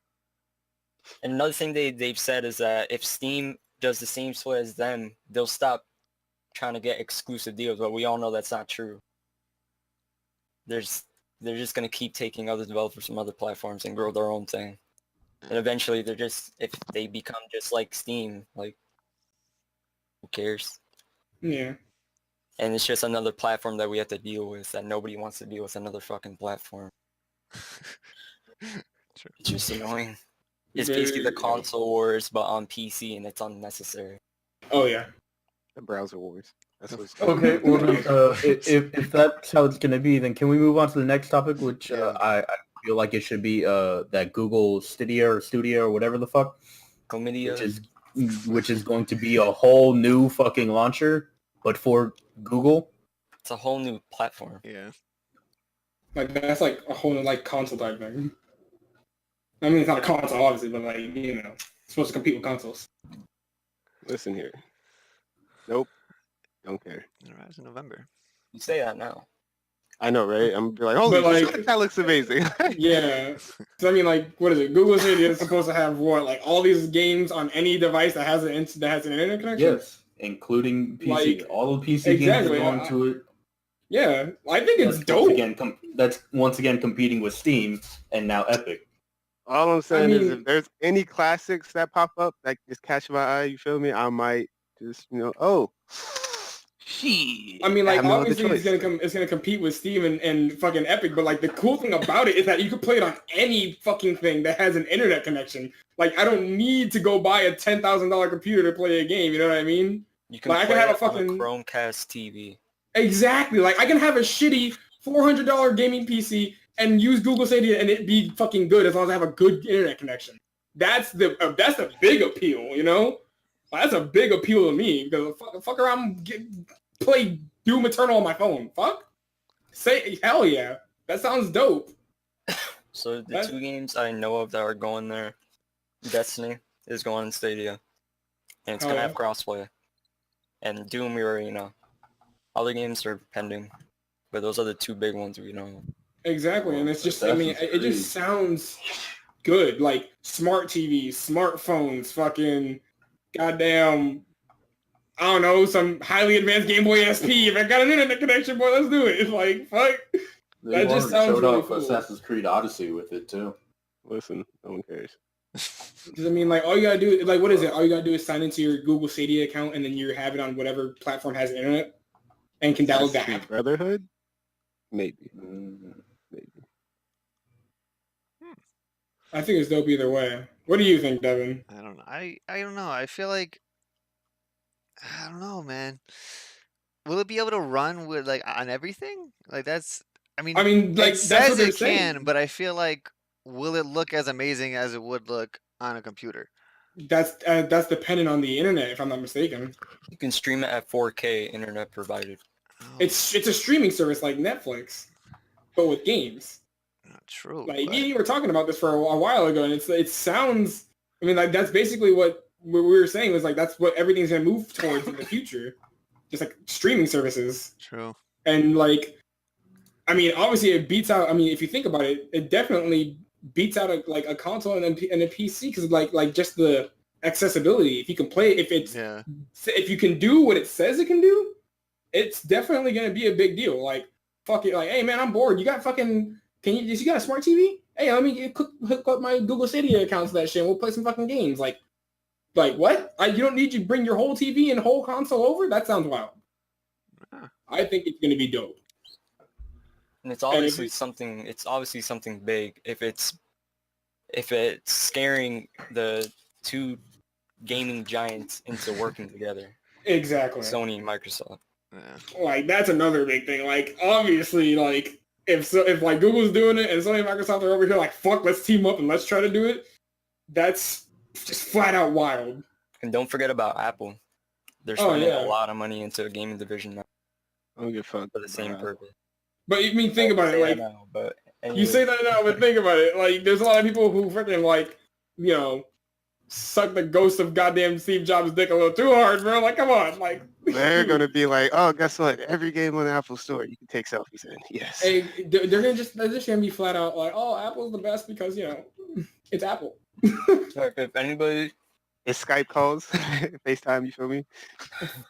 And another thing they've said is that if Steam does the same split as them, they'll stop trying to get exclusive deals, but we all know that's not true. They're just going to keep taking other developers from other platforms and grow their own thing. And eventually if they become just like Steam, like, who cares? Yeah. And it's just another platform that we have to deal with, that nobody wants to deal with another fucking platform. It's just annoying. It's basically the console wars, but on PC, and it's unnecessary. Oh yeah. The browser wars. That's what's Okay, well, if that's how it's going to be, then can we move on to the next topic, which I feel like it should be that Google Studio or whatever the fuck, which is going to be a whole new fucking launcher, but for Google. It's a whole new platform. Yeah. Like that's like a whole new like console type thing. I mean, it's not a console, obviously, but like it's supposed to compete with consoles. Listen here. Nope. Don't care. It arrives in November. You say that now. I know, right? I'm like, holy shit, that looks amazing. Yeah. So I mean, like, what is it? Google Stadia is supposed to have what, like, all these games on any device that has an internet connection. Yes, including PC. Like, all the PC games are going to it. Yeah, I think it's dope. That's once again competing with Steam and now Epic. All I'm saying is, if there's any classics that pop up that just catch my eye, you feel me? I might just, I mean, like, obviously it's gonna compete with Steam and fucking Epic, but like the cool thing about it is that you can play it on any fucking thing that has an internet connection. Like, I don't need to go buy a $10,000 computer to play a game. You know what I mean? You can play it on a Chromecast TV. Exactly. Like, I can have a shitty $400 gaming PC and use Google Stadia and it be fucking good as long as I have a good internet connection. That's the big appeal, That's a big appeal to me because fuck around, play Doom Eternal on my phone. Fuck. Say hell yeah. That sounds dope. So the two games I know of that are going there, Destiny is going in Stadia, and it's gonna have crossplay. And Doom, we already know. Other games are pending, but those are the two big ones we know. Exactly, and it's just, it just sounds good. Like smart TVs, smartphones, fucking goddamn, I don't know, some highly advanced Game Boy SP. If I got an internet connection, boy, let's do it. It's like, fuck. That just sounds really cool. Assassin's Creed Odyssey with it too. Listen, no one cares. I mean, like, all you gotta do, like, what is it? All you gotta do is sign into your Google Stadia account, and then you have it on whatever platform has internet, and can download the app. Brotherhood? Maybe. I think it's dope either way. What do you think, Devin? I don't know. I don't know. I feel like, I don't know, man. Will it be able to run with like on everything? Like that's, I mean, like, it says it can, but I feel like, will it look as amazing as it would look on a computer? That's dependent on the internet, if I'm not mistaken. You can stream it at 4K, internet provided. Oh, it's a streaming service like Netflix, but with games. Not true. Like, you were talking about this for a while ago, and it sounds. I mean, like, that's basically what we were saying was like that's what everything's gonna move towards in the future, just like streaming services. True. And like, I mean, obviously it beats out. I mean, if you think about it, it definitely beats out a console and a PC because like just the accessibility. If you can play, if you can do what it says it can do, it's definitely gonna be a big deal. Like, fuck it. Like, hey man, I'm bored. You got fucking. You got a smart TV? Hey, let me hook up my Google Stadia account to that shit and we'll play some fucking games. Like what? You don't need you bring your whole TV and whole console over? That sounds wild. I think it's going to be dope. And it's obviously something big if it's scaring the two gaming giants into working together. Exactly. Sony and Microsoft. Yeah. Like, that's another big thing. Like, obviously, like, if like Google's doing it and Sony and Microsoft are over here like, fuck, let's team up and let's try to do it, that's just flat out wild. And don't forget about Apple. They're spending a lot of money into a gaming division now. I don't give a fuck. For the same purpose. But you mean, think about it, like, you say that now, but think about it. Like, there's a lot of people who freaking, like, suck the ghost of goddamn Steve Jobs' dick a little too hard, bro. Like, come on, like. They're gonna be like, oh, guess what? Every game on the Apple Store, you can take selfies in. Yes. Hey, they're just gonna be flat out like, oh, Apple's the best because it's Apple. So if anybody, it's Skype calls, FaceTime. You feel me?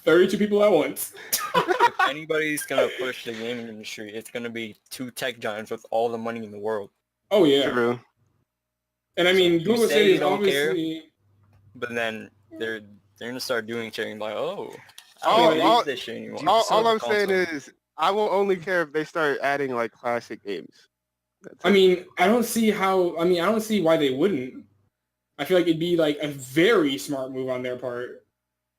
32 people at once. If anybody's gonna push the gaming industry, it's gonna be two tech giants with all the money in the world. Oh yeah. True. And I mean, Google Stadia is obviously. Care, but then they're gonna start doing shit and like, oh. All this shit anymore. All I'm saying is, I will only care if they start adding like classic games. I mean, I don't see why they wouldn't. I feel like it'd be like a very smart move on their part.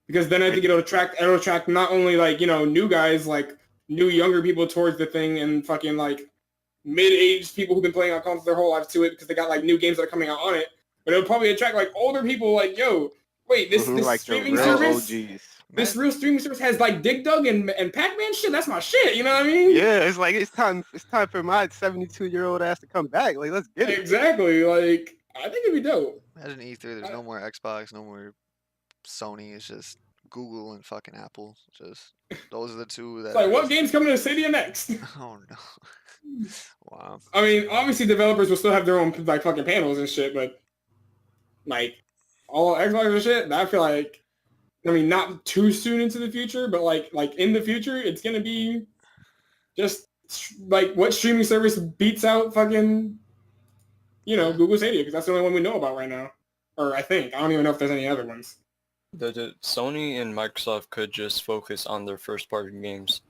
Because then I think it'll attract not only like, new guys, like new younger people towards the thing and fucking like mid-aged people who've been playing on consoles their whole lives to it because they got like new games that are coming out on it. But it'll probably attract like older people like, yo, wait, this like streaming service, OGs. this real streaming service has like Dig Dug and Pac-Man shit. That's my shit. You know what I mean? Yeah, it's like it's time for my 72-year-old ass to come back. Like, let's get it. Exactly. Like, I think it'd be dope. Imagine E3. There's no more Xbox, no more Sony. It's just Google and fucking Apple. Just those are the two that. It's like, what game's coming to Stadia next? Oh no. Wow. I mean, obviously developers will still have their own like fucking panels and shit, but like all Xbox and shit, I feel like, I mean, not too soon into the future, but like in the future, it's gonna be just like what streaming service beats out fucking, Google Stadia, because that's the only one we know about right now, or I think. I don't even know if there's any other ones. The Sony and Microsoft could just focus on their first-party games.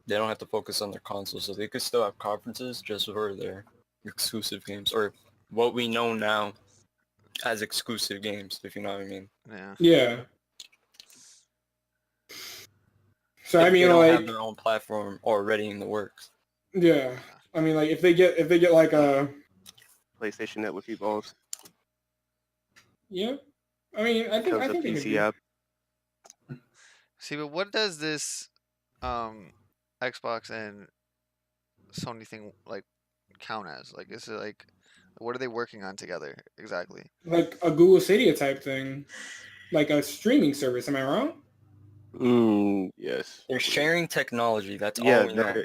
They don't have to focus on their consoles, so they could still have conferences just for their exclusive games, or what we know now as exclusive games, if you know what I mean. Yeah. Yeah. So If I mean, they don't like, have their own platform already in the works. yeah. I mean, like, if they get like a PlayStation Network evolves. yeah. I mean, I think The they could PC be. app. See, but what does this Xbox and Sony thing like count as? Like, is it like, what are they working on together exactly? Like a Google Stadia type thing, like a streaming service. Am I wrong? Yes. They're sharing technology. That's Yeah, all we know.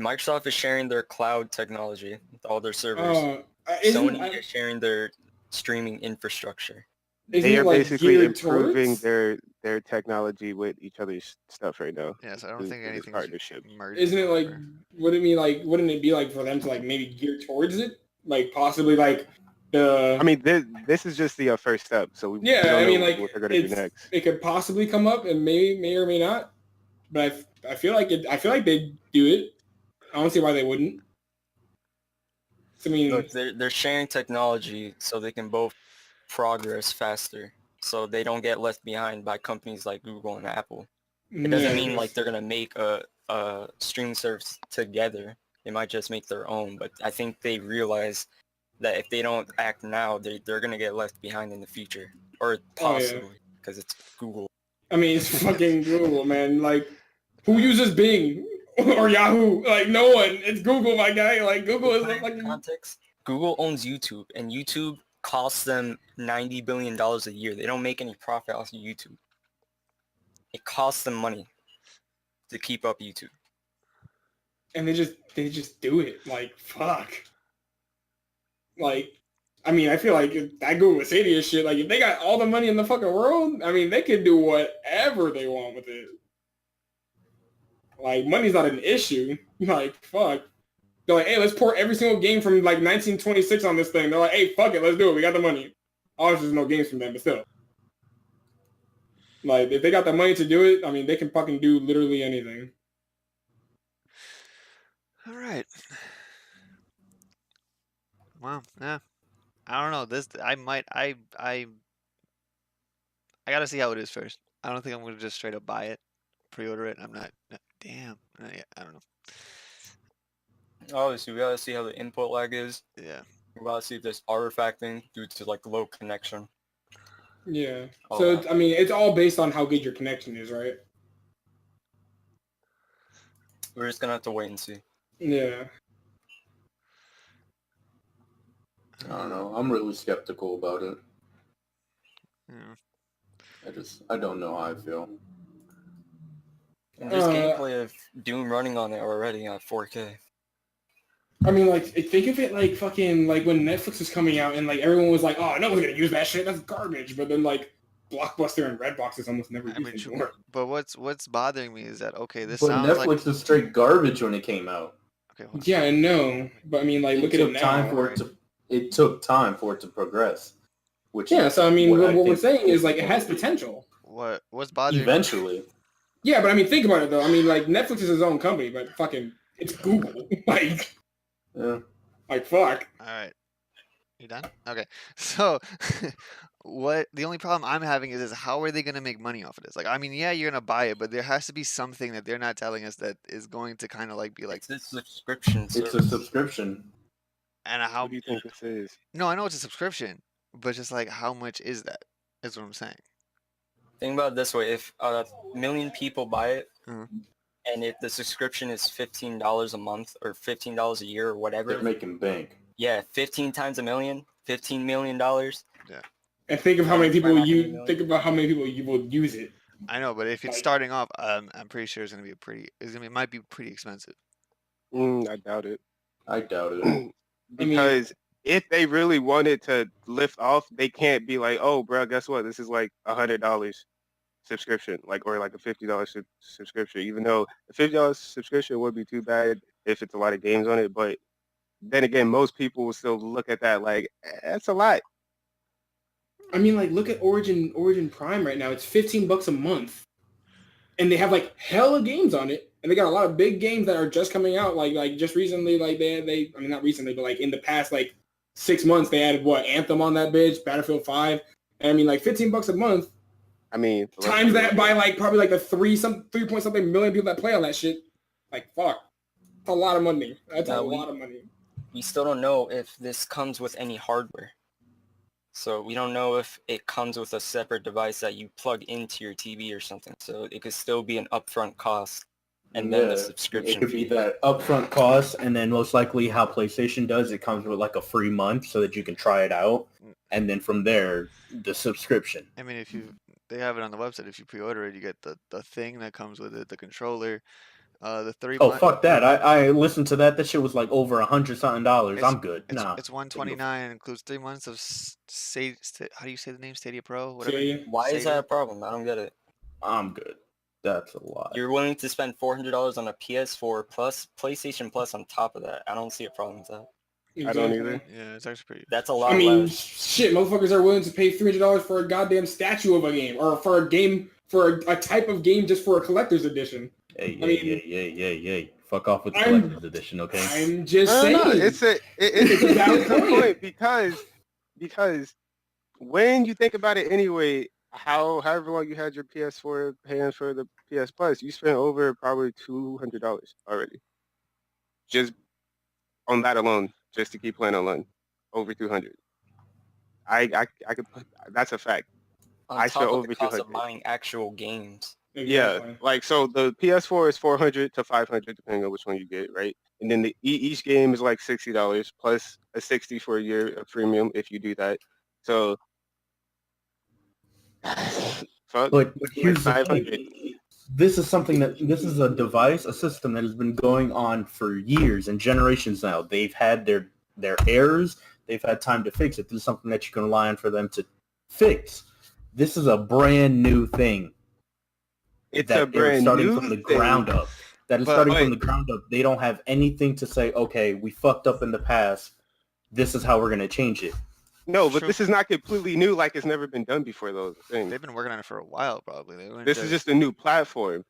Microsoft is sharing their cloud technology with all their servers. Sony is sharing their streaming infrastructure. They are basically improving towards? their technology with each other's stuff right now. Yes, I don't think anything's partnership. merged. Isn't it like? Wouldn't it be like for them to like maybe gear towards it? Like possibly like the. I mean, this is just the first step. So we Yeah, don't I mean, know like what they're gonna do next. it could possibly come up and may or may not. But I feel like they do it. I don't see why they wouldn't. I mean, Look, they're sharing technology so they can both progress faster, so they don't get left behind by companies like Google and Apple. It doesn't mean like they're gonna make a streaming service together. They might just make their own, but I think they realize that if they don't act now, they're gonna get left behind in the future, or possibly because it's Google. I mean, it's fucking Google, man. Like, who uses Bing or Yahoo? Like, no one. It's Google, my guy. Like, Google is like Context. Google owns YouTube, and YouTube costs them $90 billion a year. They don't make any profit off of YouTube. It costs them money to keep up YouTube. and they just do it. Like, fuck. Like, I mean, I feel like if that Google Stadia shit, like, if they got all the money in the fucking world, I mean, they can do whatever they want with it. Like, money's not an issue. Like, fuck. They're like, hey, let's port every single game from, like, 1926 on this thing. They're like, hey, fuck it, let's do it. We got the money. Obviously, there's no games from them, but still. Like, if they got the money to do it, I mean, they can fucking do literally anything. All right. Wow. Yeah. I don't know. I gotta see how it is first. I don't think I'm gonna just straight up buy it, pre-order it. I'm not. Damn. Yeah, I don't know. Obviously, we gotta see how the input lag is. Yeah. We gotta see if there's artifacting due to like low connection. Yeah. Oh, So, wow. I mean, it's all based on how good your connection is, right? We're just gonna have to wait and see. Yeah. I don't know. I'm really skeptical about it. Yeah. I don't know how I feel. And there's gameplay of Doom running on it already at 4K. I mean, like, think of it like fucking, like, when Netflix was coming out and, like, everyone was like, oh, no one's gonna use that shit, that's garbage. But then, like, Blockbuster and Redbox is almost never I mean, used anymore. but what's bothering me is that this But sounds Netflix like was straight garbage when it came out. okay. Hold on. Yeah, I know. But, I mean, like, look at it now. It took time for it to progress. Which Yeah, so, I mean, what we're think saying is, like, it has potential. What's bothering eventually. Yeah, but, I mean, think about it, though. I mean, like, Netflix is its own company, but fucking, it's Google. Yeah. Like, fuck. All right. You done? Okay. So, the only problem I'm having is how are they going to make money off of this? Like, I mean, yeah, you're going to buy it, but there has to be something that they're not telling us that is going to kind of like be like, It's a subscription It's a service. subscription. and how, What do you think this is? no, I know it's a subscription, but just like, how much is that? Is what I'm saying. Think about it this way: if a million people buy it, Mhm. and if the subscription is $15 a month or $15 a year or whatever, They're making bank. yeah, 15 times a million, $15 million. And think of how many people We're not you gonna know. think about how many people you will use it. I know, but if it's Like- starting off, I'm pretty sure it's going to be it might be pretty expensive. I doubt it. I doubt it. Because if they really wanted to lift off, they can't be like, oh, bro, guess what? This is like $100 subscription, like, or like a $50 subscription. Even though a $50 subscription would be too bad if it's a lot of games on it, but then again, most people will still look at that like that's a lot. I mean, like, look at Origin Prime right now. It's $15 a month, and they have like hella games on it, and they got a lot of big games that are just coming out. Like just recently, like they I mean not recently, but like in the past like 6 months, they added Anthem on that bitch, Battlefield 5, and I mean like $15 a month. I mean, Times that by like probably like the 3 point something million people that play on that shit. Like fuck, that's a lot of money. That's a lot of money. We still don't know if this comes with any hardware. So we don't know if it comes with a separate device that you plug into your TV or something. So it could still be an upfront cost, and then the subscription It could fee. be that upfront cost, and then most likely how PlayStation does, it comes with like a free month so that you can try it out, and then from there, the subscription. I mean, they have it on the website. If you pre-order it, you get the thing that comes with it, the controller, the 3 Oh month. fuck that! I listened to that. That shit was like over $100-something. I'm good. It's $129. Includes 3 months of how do you say the name? Stadia Pro. Whatever. Stadia. Why is that a problem? I don't get it. I'm good. That's a lot. You're willing to spend $400 on a PS4 plus PlayStation Plus on top of that. I don't see a problem with that. I don't either. Yeah, it's actually pretty. That's a lot I mean, less. shit, motherfuckers are willing to pay $300 for a goddamn statue of a game, or for a game, for a type of game just for a collector's edition. Hey. Fuck off with the I'm- collector's edition, okay? I'm just saying. No, it's a valid good point. point because when you think about it anyway, however long you had your PS4 paying for the PS Plus, you spent over probably $200 already, just on that alone, just to keep playing online, over 200. I could put that's a fact. On I top spent of over the cost 200. of buying actual games. Yeah, Exactly. like so the PS4 is 400 to 500 depending on which one you get, right? And then each game is like $60 plus a 60 for a year of premium if you do that. So fuck, But like here's the 500. thing. This is a device, a system that has been going on for years and generations now. They've had their errors. They've had time to fix it. This is something that you can rely on for them to fix. This is a brand new thing. It's that a they're brand starting new from the thing. ground up. That is But- starting from the ground up. They don't have anything to say, okay, we fucked up in the past. This is how we're going to change it. No, but True. this is not completely new. Like it's never been done before. Those things. They've been working on it for a while, probably. This is just a new platform.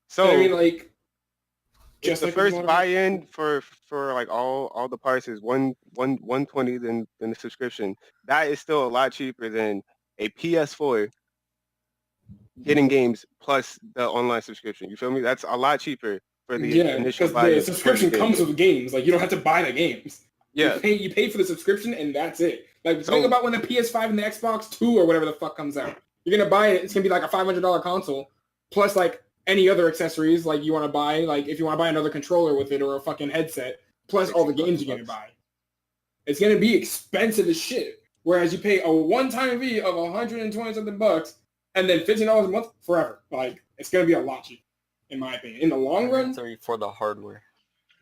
So I mean, like, if the like first with buy-in for like all the parts is 120, then the subscription. That is still a lot cheaper than a PS4 getting games plus the online subscription. You feel me? That's a lot cheaper for the initial because buy-in. the subscription comes with the games. Like, you don't have to buy the games. Yeah. You pay for the subscription, and that's it. Like, So- think about when the PS5 and the Xbox 2 or whatever the fuck comes out. You're going to buy it. It's going to be like a $500 console, plus, like, any other accessories, like, you want to buy. Like, if you want to buy another controller with it or a fucking headset, plus all the games you're going to buy. It's going to be expensive as shit. Whereas you pay a one-time fee of $120-something bucks, and then $15 a month forever. Like, it's going to be a lot cheaper, in my opinion. In the long run, For the hardware.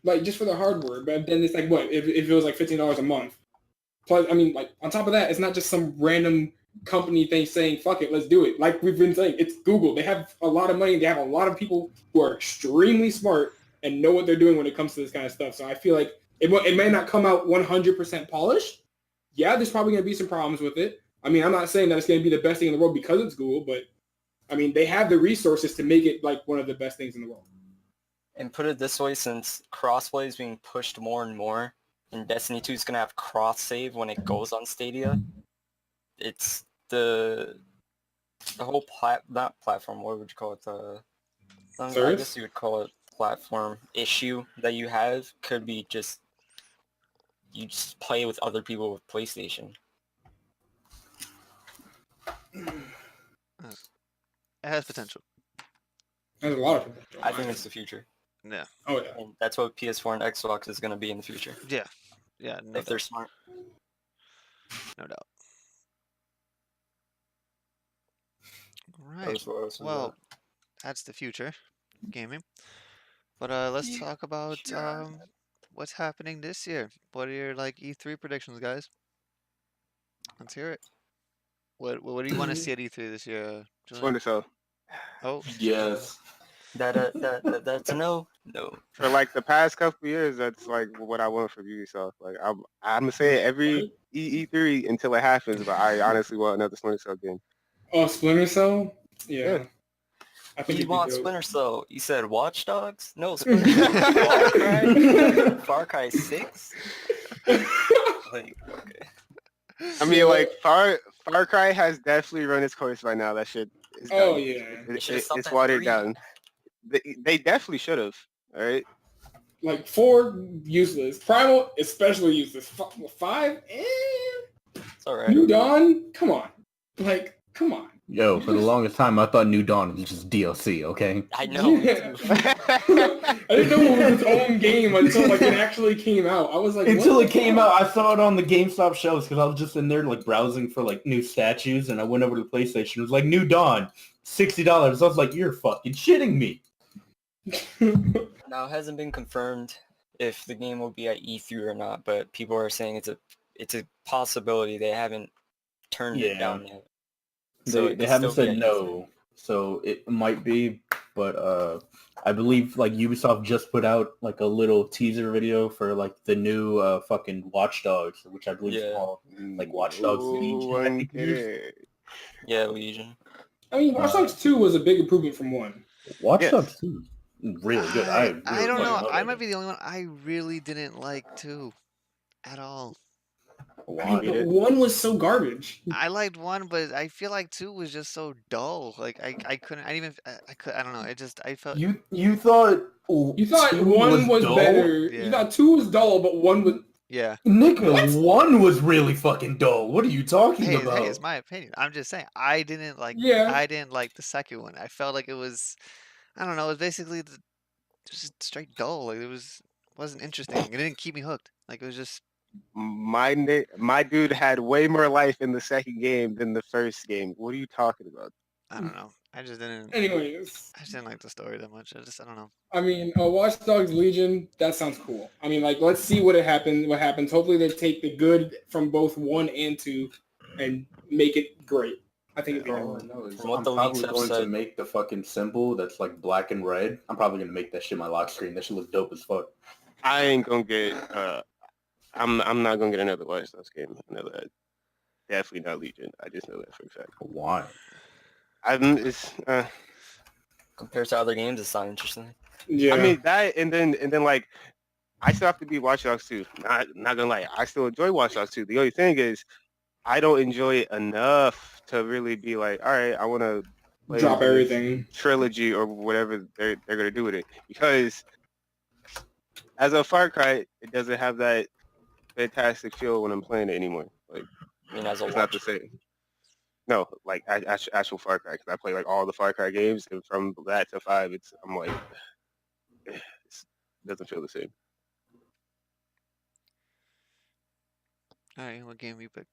like, just for the hardware. But then it's like, what, if it was like $15 a month? Plus, I mean, like, on top of that, it's not just some random company thing saying, fuck it, let's do it. Like we've been saying, it's Google. They have a lot of money. They have a lot of people who are extremely smart and know what they're doing when it comes to this kind of stuff. So I feel like it may not come out 100% polished. Yeah, there's probably going to be some problems with it. I mean, I'm not saying that it's going to be the best thing in the world because it's Google, but I mean, they have the resources to make it like one of the best things in the world. And put it this way, since crossplay is being pushed more and more, and Destiny 2 is gonna have cross save when it goes on Stadia. It's the whole not platform. What would you call it? I guess you would call it platform issue that you have could be just you just play with other people with PlayStation. It has potential. There's a lot of potential. I think it's the future. Yeah. Oh yeah. And that's what PS4 and Xbox is going to be in the future. Yeah. Yeah. No if they're smart. No doubt. All right. Well, that's the future gaming. But let's talk about what's happening this year. What are your like E3 predictions, guys? Let's hear it. What do you want to see at E3 this year? Splinter Cell. Oh Yes. That's a no. No. For like the past couple of years, that's like what I want from Ubisoft. Like I'm gonna say it every E3 until it happens, but I honestly want another Splinter Cell game. Oh, Splinter Cell? Yeah. I think You want Splinter Cell? You said Watch Dogs? No, Splinter Cell. Far Cry 6? Like, okay. I mean, like Far Cry has definitely run its course by now. That shit is done. Oh yeah. It's watered down. They definitely should have. All right. Like 4, useless. Primal, especially useless. 5, It's alright. New Dawn? Come on. Like, come on. Yo, for the longest time, I thought New Dawn was just DLC, okay? I know. Yeah. I didn't know it was its own game until like it actually came out. I was like, Until what? it came out, I saw it on the GameStop shelves because I was just in there like browsing for like new statues, and I went over to the PlayStation. It was like New Dawn, $60. I was like, you're fucking shitting me. Now, it hasn't been confirmed if the game will be at E3 or not, but people are saying it's a possibility. They haven't turned it down yet. So They haven't said no, so it might be, but I believe like Ubisoft just put out like a little teaser video for like the new fucking Watch Dogs, which I believe is called like Watch Dogs Legion. Yeah, Legion. I mean, Watch Dogs 2 was a big improvement from 1. Watch Dogs 2 really good. I don't know. I might be the only one. I really didn't like 2 at all. Why? 1 was so garbage. I liked 1, but I feel like 2 was just so dull. Like I couldn't. I don't know. I felt. You thought 1 was better. Yeah. You thought 2 was dull, but 1 was. Yeah. Nick, 1 was really fucking dull. What are you talking about? Hey, it's my opinion. I'm just saying. I didn't like. Yeah. I didn't like the second one. I felt like it was. I don't know. It was basically just straight dull. Like it wasn't interesting. It didn't keep me hooked. Like it was just. My dude had way more life in the second game than the first game. What are you talking about? I don't know. I just didn't. Anyways. I just didn't like the story that much. I don't know. I mean, Watch Dogs Legion, that sounds cool. I mean, like, let's see what happens. Hopefully they take the good from both 1 and 2 and make it great. I think it'd be From what I'm the leaks probably have going to said. make the fucking symbol that's like black and red. I'm probably going to make that shit my lock screen. That shit looks dope as fuck. I ain't gonna get. I'm not gonna get another Watch Dogs game. Definitely not Legion. I just know that for a fact. Why? Compared to other games, it's not interesting. Yeah. I mean that, and then like I still have to beat Watch Dogs 2. Not gonna lie, I still enjoy Watch Dogs 2. The only thing is, I don't enjoy it enough to really be like, all right, I want to drop everything trilogy or whatever they're gonna do with it. Because as a Far Cry, it doesn't have that fantastic feel when I'm playing it anymore. Like, I mean, as a it's not the same. No, like actual Far Cry, because I play like all the Far Cry games, and from that to 5, I'm like, it doesn't feel the same. All right, what game you pick?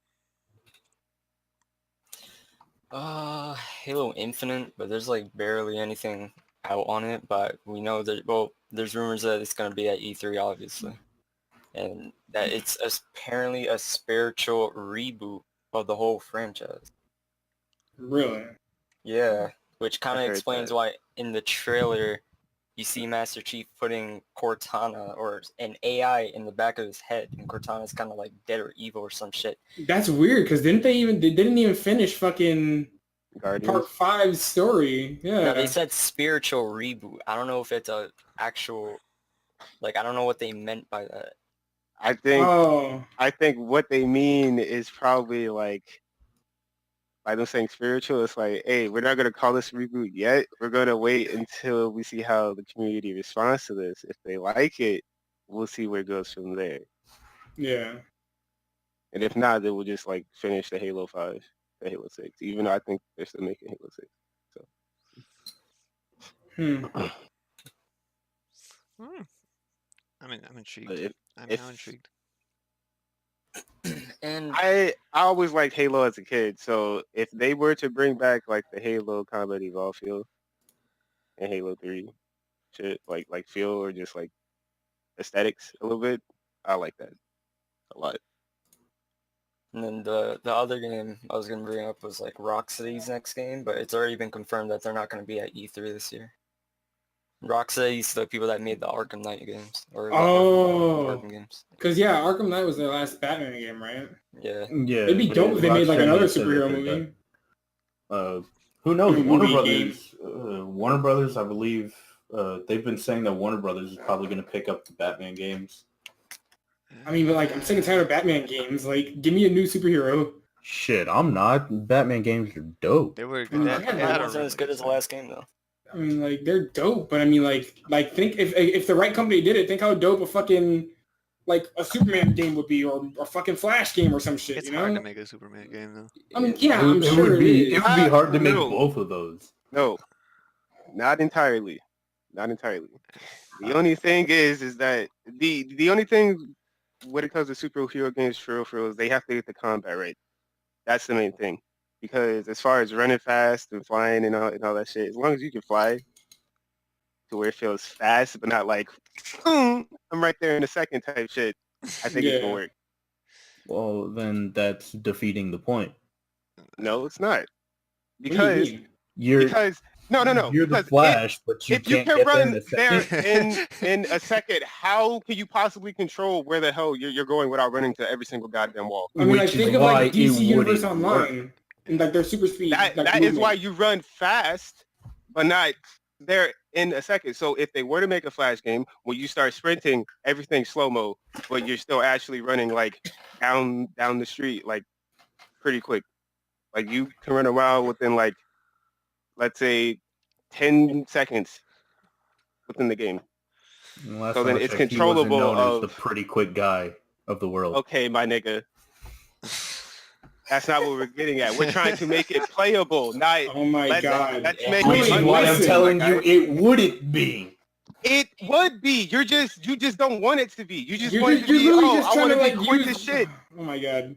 Halo Infinite, but there's like barely anything out on it. But we know that there's rumors that it's gonna be at E3, obviously, and that it's apparently a spiritual reboot of the whole franchise. Really? Yeah, which kind I of heard explains that. why in the trailer you see Master Chief putting Cortana or an AI in the back of his head, and Cortana's kind of like dead or evil or some shit. That's weird, because they didn't even finish fucking Guardians. Part 5's story. Yeah. No, they said spiritual reboot. I don't know if it's a actual, like, I don't know what they meant by that. I think what they mean is probably like them saying spiritual. It's like, hey, we're not gonna call this reboot yet. We're gonna wait until we see how the community responds to this. If they like it, we'll see where it goes from there. Yeah. And if not, then we'll just like finish the Halo 5, the Halo 6. Even though I think they're still making Halo 6. So. I mean, I'm intrigued. I'm now intrigued. And I always liked Halo as a kid, so if they were to bring back like the Halo Combat Evolve feel and Halo 3 shit, like feel or just like aesthetics a little bit, I like that a lot. And then the other game I was gonna bring up was like Rocksteady's next game, but it's already been confirmed that they're not gonna be at E3 this year. Rocksteady's the people that made the Arkham Knight games. Or Arkham games. Because, yeah, Arkham Knight was their last Batman game, right? Yeah. Yeah. It'd be dope if they made like another superhero movie. Who knows? Warner Brothers, I believe, they've been saying that Warner Brothers is probably going to pick up the Batman games. I mean, but like, I'm sick and tired of Batman games. Like, give me a new superhero. Shit, I'm not. Batman games are dope. They were It wasn't as good as the last game, though. I mean, like, they're dope, but I mean, like think if the right company did it, think how dope a fucking, like, a Superman game would be, or a fucking Flash game or some shit, It's you know? hard to make a Superman game, though. I mean, yeah, I'm sure it is. It would be hard to make both of those. No, not entirely. Not entirely. The only thing is that the only thing when it comes to superhero games for real is they have to get the combat right. That's the main thing. Because as far as running fast and flying and all that shit, as long as you can fly to where it feels fast, but not like, I'm right there in a second type shit, I think it can work. Well, then that's defeating the point. No, it's not. Because You're the Flash, but you can't get run there in a second, how can you possibly control where the hell you're going without running to every single goddamn wall? I mean, like, think of like DC Universe Online. And like their super speed. That is why you run fast, but not there in a second. So if they were to make a Flash game, when you start sprinting, everything's slow-mo, but you're still actually running like down the street like pretty quick. Like you can run around within like, let's say 10 seconds within the game. Well, so then it's controllable. He wasn't known as the pretty quick guy of the world. Okay, my nigga. That's not what we're getting at. We're trying to make it playable, not. Oh my god! Which is why I'm telling you, it wouldn't be. It would be. You just don't want it to be. You just want it to be. I want to be quick as shit. Oh my god,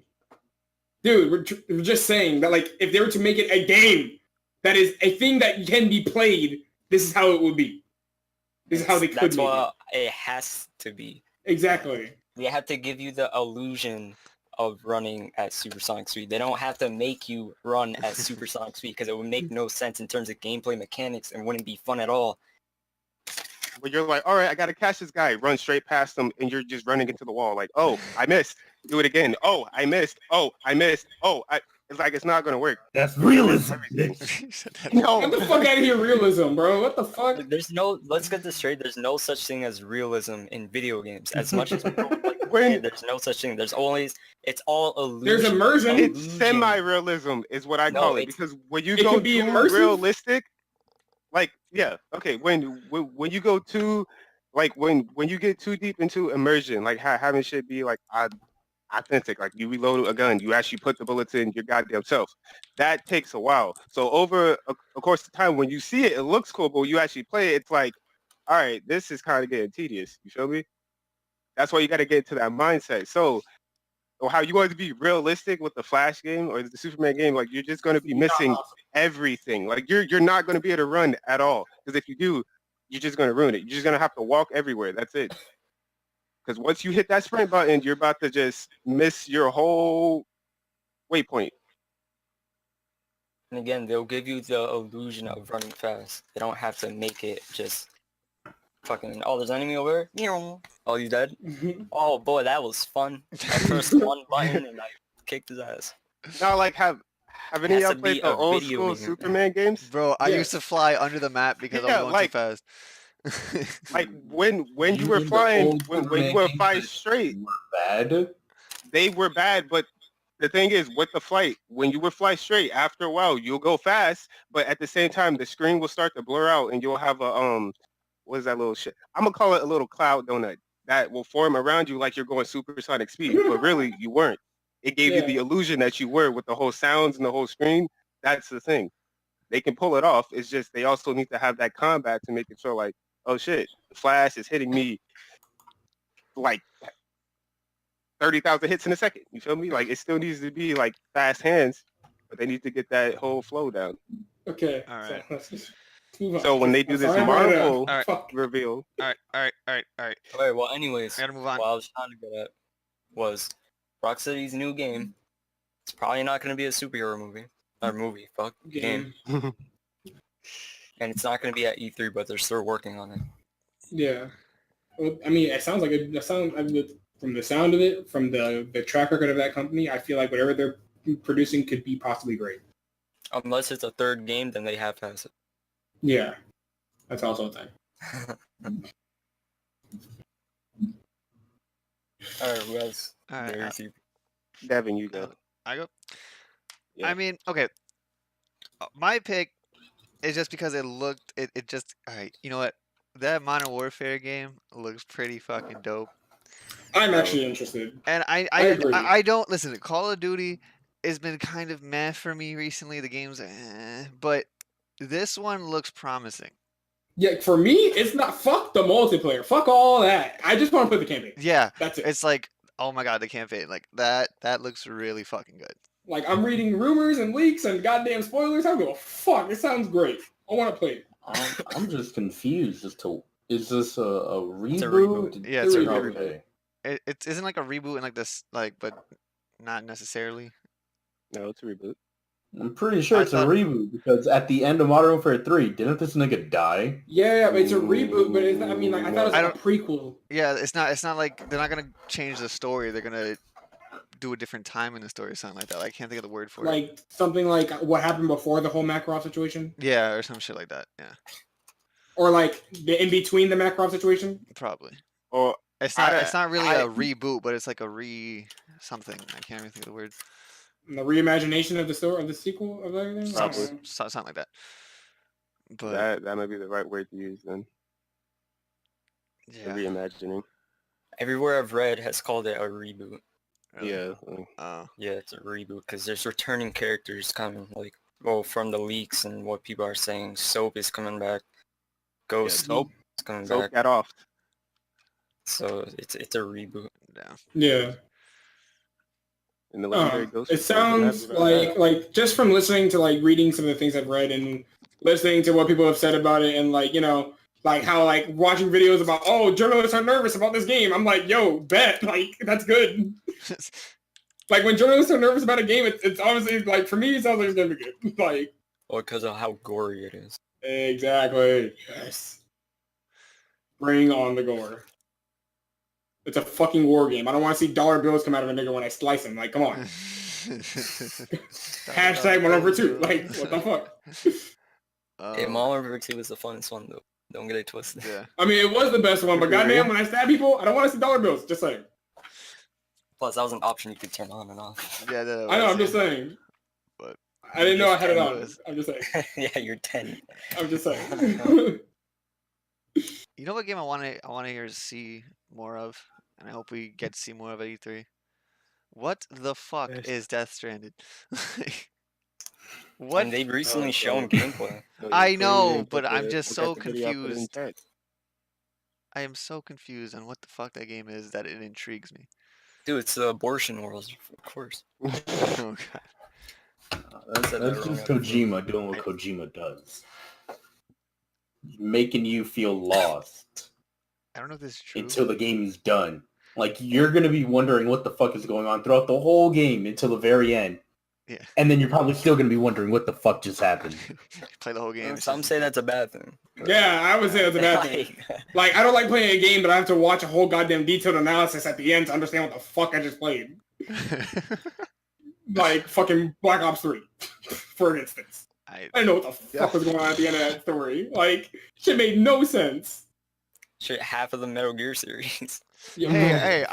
dude, we're just saying that like if they were to make it a game that is a thing that can be played, this is how it would be. This is how they could. That's why it has to be. Exactly. They have to give you the illusion of running at supersonic speed. They don't have to make you run at supersonic speed because it would make no sense in terms of gameplay mechanics and wouldn't be fun at all. But you're like, all right, I got to catch this guy. Run straight past him, and you're just running into the wall. Like, oh, I missed. Do it again. Oh, I missed. Oh, I missed. Oh, it's like it's not going to work. That's realism. No. Get the fuck out of here, realism, bro. What the fuck? Let's get this straight. There's no such thing as realism in video games. As much as people there's no such thing. It's all illusion. There's immersion. It's semi-realism is what I call it. Because when you go too realistic, like, yeah, okay, when you go too, like, when you get too deep into immersion, like having shit be like authentic, like you reload a gun, you actually put the bullets in your goddamn self. That takes a while. So over a course of time, when you see it, it looks cool, but when you actually play it, it's like, all right, this is kind of getting tedious. You feel me? That's why you got to get to that mindset. So how you want to be realistic with the Flash game or the Superman game, like you're just going to be missing everything. Like you're not going to be able to run at all. Because if you do, you're just going to ruin it. You're just going to have to walk everywhere. That's it. Because once you hit that sprint button, you're about to just miss your whole waypoint. And again, they'll give you the illusion of running fast. They don't have to make it just fucking, oh, there's an enemy over here. Oh, you dead? Oh, boy, that was fun. I pressed one button and I kicked his ass. Now, like, have any of y'all played the old school Superman games? Bro, I used to fly under the map because I was going too fast. Like when you were flying, when you were flying straight, were bad. they were bad. But the thing is, with the flight, when you would fly straight, after a while, you'll go fast, but at the same time, the screen will start to blur out, and you'll have a what is that little shit? I'm gonna call it a little cloud donut that will form around you like you're going supersonic speed, but really you weren't. It gave you the illusion that you were with the whole sounds and the whole screen. That's the thing. They can pull it off. It's just they also need to have that combat to make it feel like, oh shit, the Flash is hitting me like 30,000 hits in a second. You feel me? Like it still needs to be like fast hands, but they need to get that whole flow down. Okay. All right. So let's just move on. So when they do this Marvel reveal, All right. Okay, well, anyways, I gotta move on. what I was trying to get at was Rocksteady's new game. It's probably not going to be a superhero movie. Or movie, fuck, game. And it's not going to be at E3, but they're still working on it. Yeah. Well, I mean, it sounds like from the sound of it, from the track record of that company, I feel like whatever they're producing could be possibly great. Unless it's a third game, then they have-pass it. Yeah. That's also a thing. Alright, who else? All right. Devin, you go. I go. Yeah. I mean, okay. My pick is just because it just all right. You know what? That Modern Warfare game looks pretty fucking dope. I'm actually interested. And agree. I don't listen. Call of Duty has been kind of meh for me recently. The game's but this one looks promising. Yeah, for me, it's not. Fuck the multiplayer. Fuck all that. I just want to play the campaign. Yeah, That's it. it's like, oh my god, the campaign, like that looks really fucking good. Like, I'm reading rumors and leaks and goddamn spoilers. I don't give a fuck. It sounds great. I want to play it. I'm just confused as to, is this a reboot? It's a reboot. Yeah, it's a reboot. Okay. It isn't like a reboot and like this, like, but not necessarily. No, it's a reboot. I'm pretty sure I it's thought- a reboot because at the end of Modern Warfare 3, didn't this nigga die? Yeah, but it's a reboot, but it's not, I mean, like, I thought it was I like a prequel. Yeah, it's not like they're not gonna change the story. They're gonna do a different time in the story or something like that. I can't think of the word for it. Like, something like what happened before the whole Makarov situation? Yeah, or some shit like that. Yeah, Or like the in between the Makarov situation? probably. Or It's not really a reboot, but it's like a something. I can't even think of the word. And the reimagination of the story, of the sequel of everything? Probably. Something like that. But that might be the right word to use then. The yeah, reimagining. Everywhere I've read has called it a reboot. really. Yeah. Yeah, it's a reboot because there's returning characters coming. Like, well, from the leaks and what people are saying, Soap is coming back. Ghost Soap. is coming So back. got off. So it's a reboot. Yeah. Yeah. And the legendary Ghost. It sounds like just from listening to like reading some of the things I've read and listening to what people have said about it and like, you know, like how like watching videos about, oh, journalists are nervous about this game. I'm like, yo, bet, like that's good. Like when journalists are nervous about a game, it's obviously like for me it sounds like it's gonna be good. Like Because of how gory it is. exactly. Yes. Bring on the gore. It's a fucking war game. I don't want to see dollar bills come out of a nigga when I slice him. Like, come on. Hashtag 1/2. Like, what the fuck? Hey, Modern Warfare 2 was the funnest one though. Don't get it twisted. Yeah. I mean, it was the best one, but goddamn, when I stab people, I don't want to see dollar bills. Just saying. Plus, that was an option you could turn on and off. Yeah. I know. I'm just saying. But I didn't know I had it just- on. I'm just saying. Yeah, you're 10. I'm just saying. You know what game I want to hear see more of, and I hope we get to see more of at E3. What the fuck Yes. is Death Stranded? What? And they've recently shown gameplay. I know, but I'm just so confused. Chat. I am so confused on what the fuck that game is that it intrigues me. Dude, it's the abortion wars, of course. Oh god. That's Said that just wrong. Kojima doing what Kojima does. Making you feel lost I don't know if this is true. until the game is done. Like, you're going to be wondering what the fuck is going on throughout the whole game until the very end. Yeah. And then you're probably still going to be wondering what the fuck just happened. Play the whole game. it's Some just- say that's a bad thing. Yeah, I would say that's a bad thing. Like, I don't like playing a game, but I have to watch a whole goddamn detailed analysis at the end to understand what the fuck I just played. Like, fucking Black Ops 3, for instance. I didn't know what the fuck was going on at the end of that story. Like, shit made no sense. shit, half of the Metal Gear series. Yeah,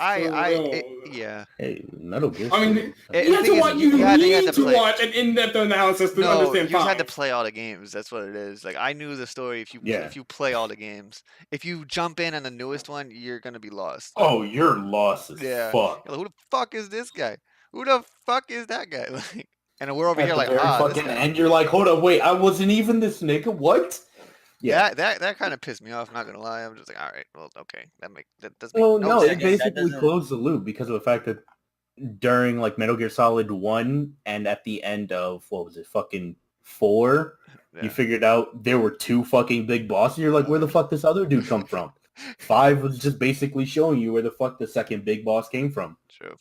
yeah. Hey, Metal Gear. I mean, Solid. you have to watch. You need to watch an in-depth analysis to understand. You just had to 5. play all the games. That's what it is. Like I knew the story. If you play all the games, if you jump in on the newest one, you're gonna be lost. Oh, you're lost as fuck. You're like, who the fuck is this guy? Who the fuck is that guy? Like, and we're over At here the like, very this fucking guy. end, you're like, hold up, wait, I wasn't even this nigga. What? Yeah, that kind of pissed me off. Not gonna lie, I'm just like, all right, well, okay, that doesn't. Well, make no, sense. it basically closed the loop because of the fact that during like Metal Gear Solid 1 and at the end of what was it, fucking 4, you figured out there were 2 fucking big bosses. You're like, where the fuck this other dude come from? 5 was just basically showing you where the fuck the second big boss came from. True.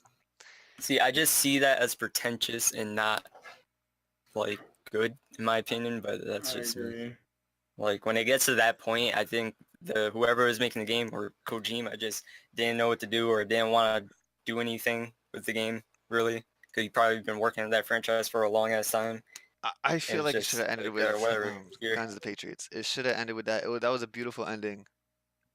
See, I just see that as pretentious and not like good in my opinion, but that's just me. Like when it gets to that point, I think whoever was making the game or Kojima just didn't know what to do or didn't want to do anything with the game really, because he probably been working on that franchise for a long ass time. I feel like it should have ended with whatever. Guns of the Patriots. It should have ended with that. That was a beautiful ending.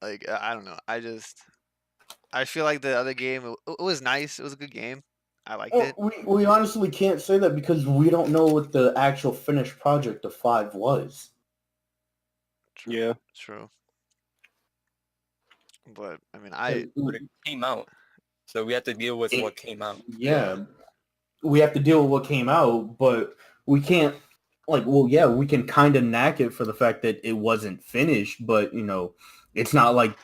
Like I don't know. I feel like the other game. It was nice. It was a good game. I liked it. We honestly can't say that because we don't know what the actual finished project of 5 was. True. Yeah. True. But I mean, But it came out, so we have to deal with what came out. Yeah, we have to deal with what came out, but we can't. Like, well, yeah, we can kind of knack it for the fact that it wasn't finished, but you know, it's not like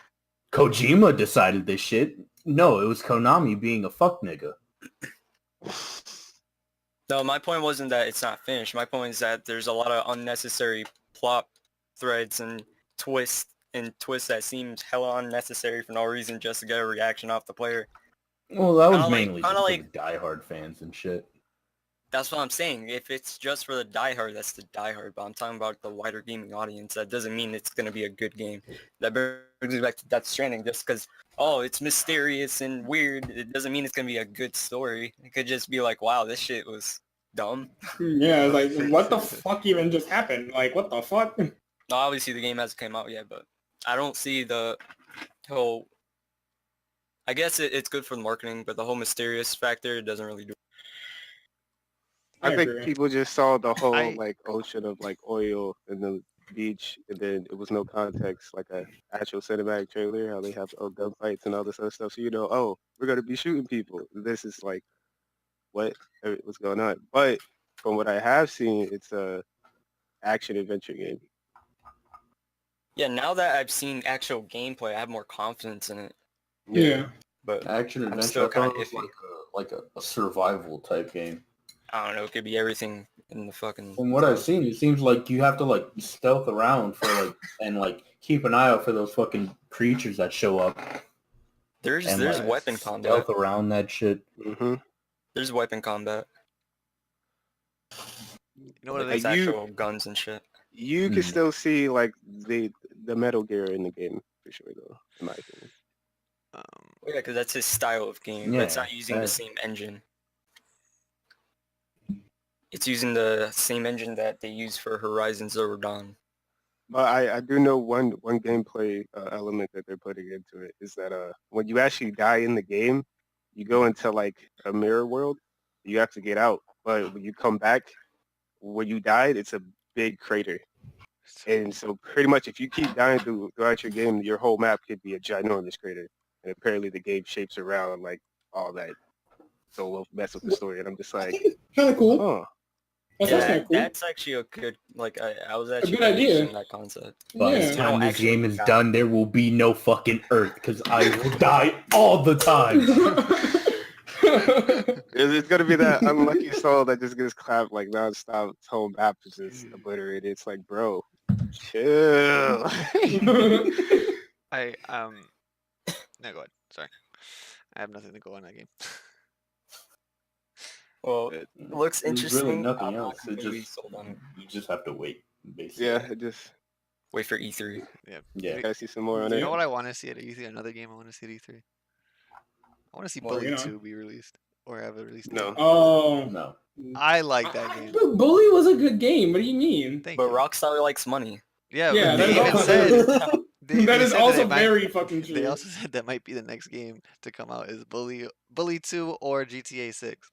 Kojima decided this shit. No, it was Konami being a fuck nigga. No, my point wasn't that it's not finished. My point is that there's a lot of unnecessary plot threads and twists that seemed hella unnecessary for no reason just to get a reaction off the player. Well, that was Kinda mainly like- just kinda for the diehard fans and shit. That's what I'm saying. If it's just for the diehard, that's the diehard. But I'm talking about the wider gaming audience. That doesn't mean it's going to be a good game. That brings me back to Death Stranding. Just because, it's mysterious and weird, it doesn't mean it's going to be a good story. It could just be like, wow, this shit was dumb. Yeah, like, what the fuck even just happened? Like, what the fuck? No, obviously the game hasn't come out yet, but I don't see the whole... I guess it's good for the marketing, but the whole mysterious factor doesn't really do. I think agree. people just saw the whole like ocean of like oil in the beach, and then it was no context, like a actual cinematic trailer, how they have gunfights and all this other stuff. So we're gonna be shooting people. This is like what's going on. But from what I have seen, it's a action adventure game. Yeah, now that I've seen actual gameplay, I have more confidence in it. Yeah. But Action I'm adventure, still I thought kinda it was iffy. like a survival type game. I don't know, it could be everything in the fucking... From what I've seen, it seems like you have to like stealth around for like and like keep an eye out for those fucking creatures that show up. There's and, like, weapon combat. Stealth around that shit. Mm-hmm. There's weapon combat. you know what Like, it is? actual guns and shit. You can still see like the Metal Gear in the game for sure, though, in my opinion. Yeah, because that's his style of game. Yeah, But it's not using the same engine. It's using the same engine that they use for Horizon Zero Dawn. But I do know one gameplay element that they're putting into it is that when you actually die in the game, you go into like a mirror world. You have to get out, but when you come back, when you died, it's a big crater. And so pretty much if you keep dying throughout your game, your whole map could be a ginormous crater. And apparently the game shapes around like all that. So we'll mess with the story. And I'm just like, Kind of cool. oh. That Yeah, sounds kind of cool. that's actually a good, like, I was actually good idea. interested in that concept. By Yeah. the time this actually game is die. done, there will be no fucking Earth because I will die all the time. It's gonna be that unlucky soul that just gets clapped like nonstop. Its whole map is just obliterated. It's like, bro, chill. No, go ahead. Sorry, I have nothing to go on that game. Well, it looks There's interesting. really nothing I'm not else. It completely just sold on it. you just have to wait, basically. Yeah, it just Wait for E3. Yeah. gotta see some more on You it. know what I want to see at E3? Another game I want to see at E3. I want to see Well, Bully you know. 2 be released or have a release. No. date. Oh. No. I like that game. But Bully was a good game. What do you mean? Thank But you. Rockstar likes money. Yeah, Yeah, but they that's even all. said That is said also it might- very fucking true. They also said that might be the next game to come out is Bully 2 or GTA 6.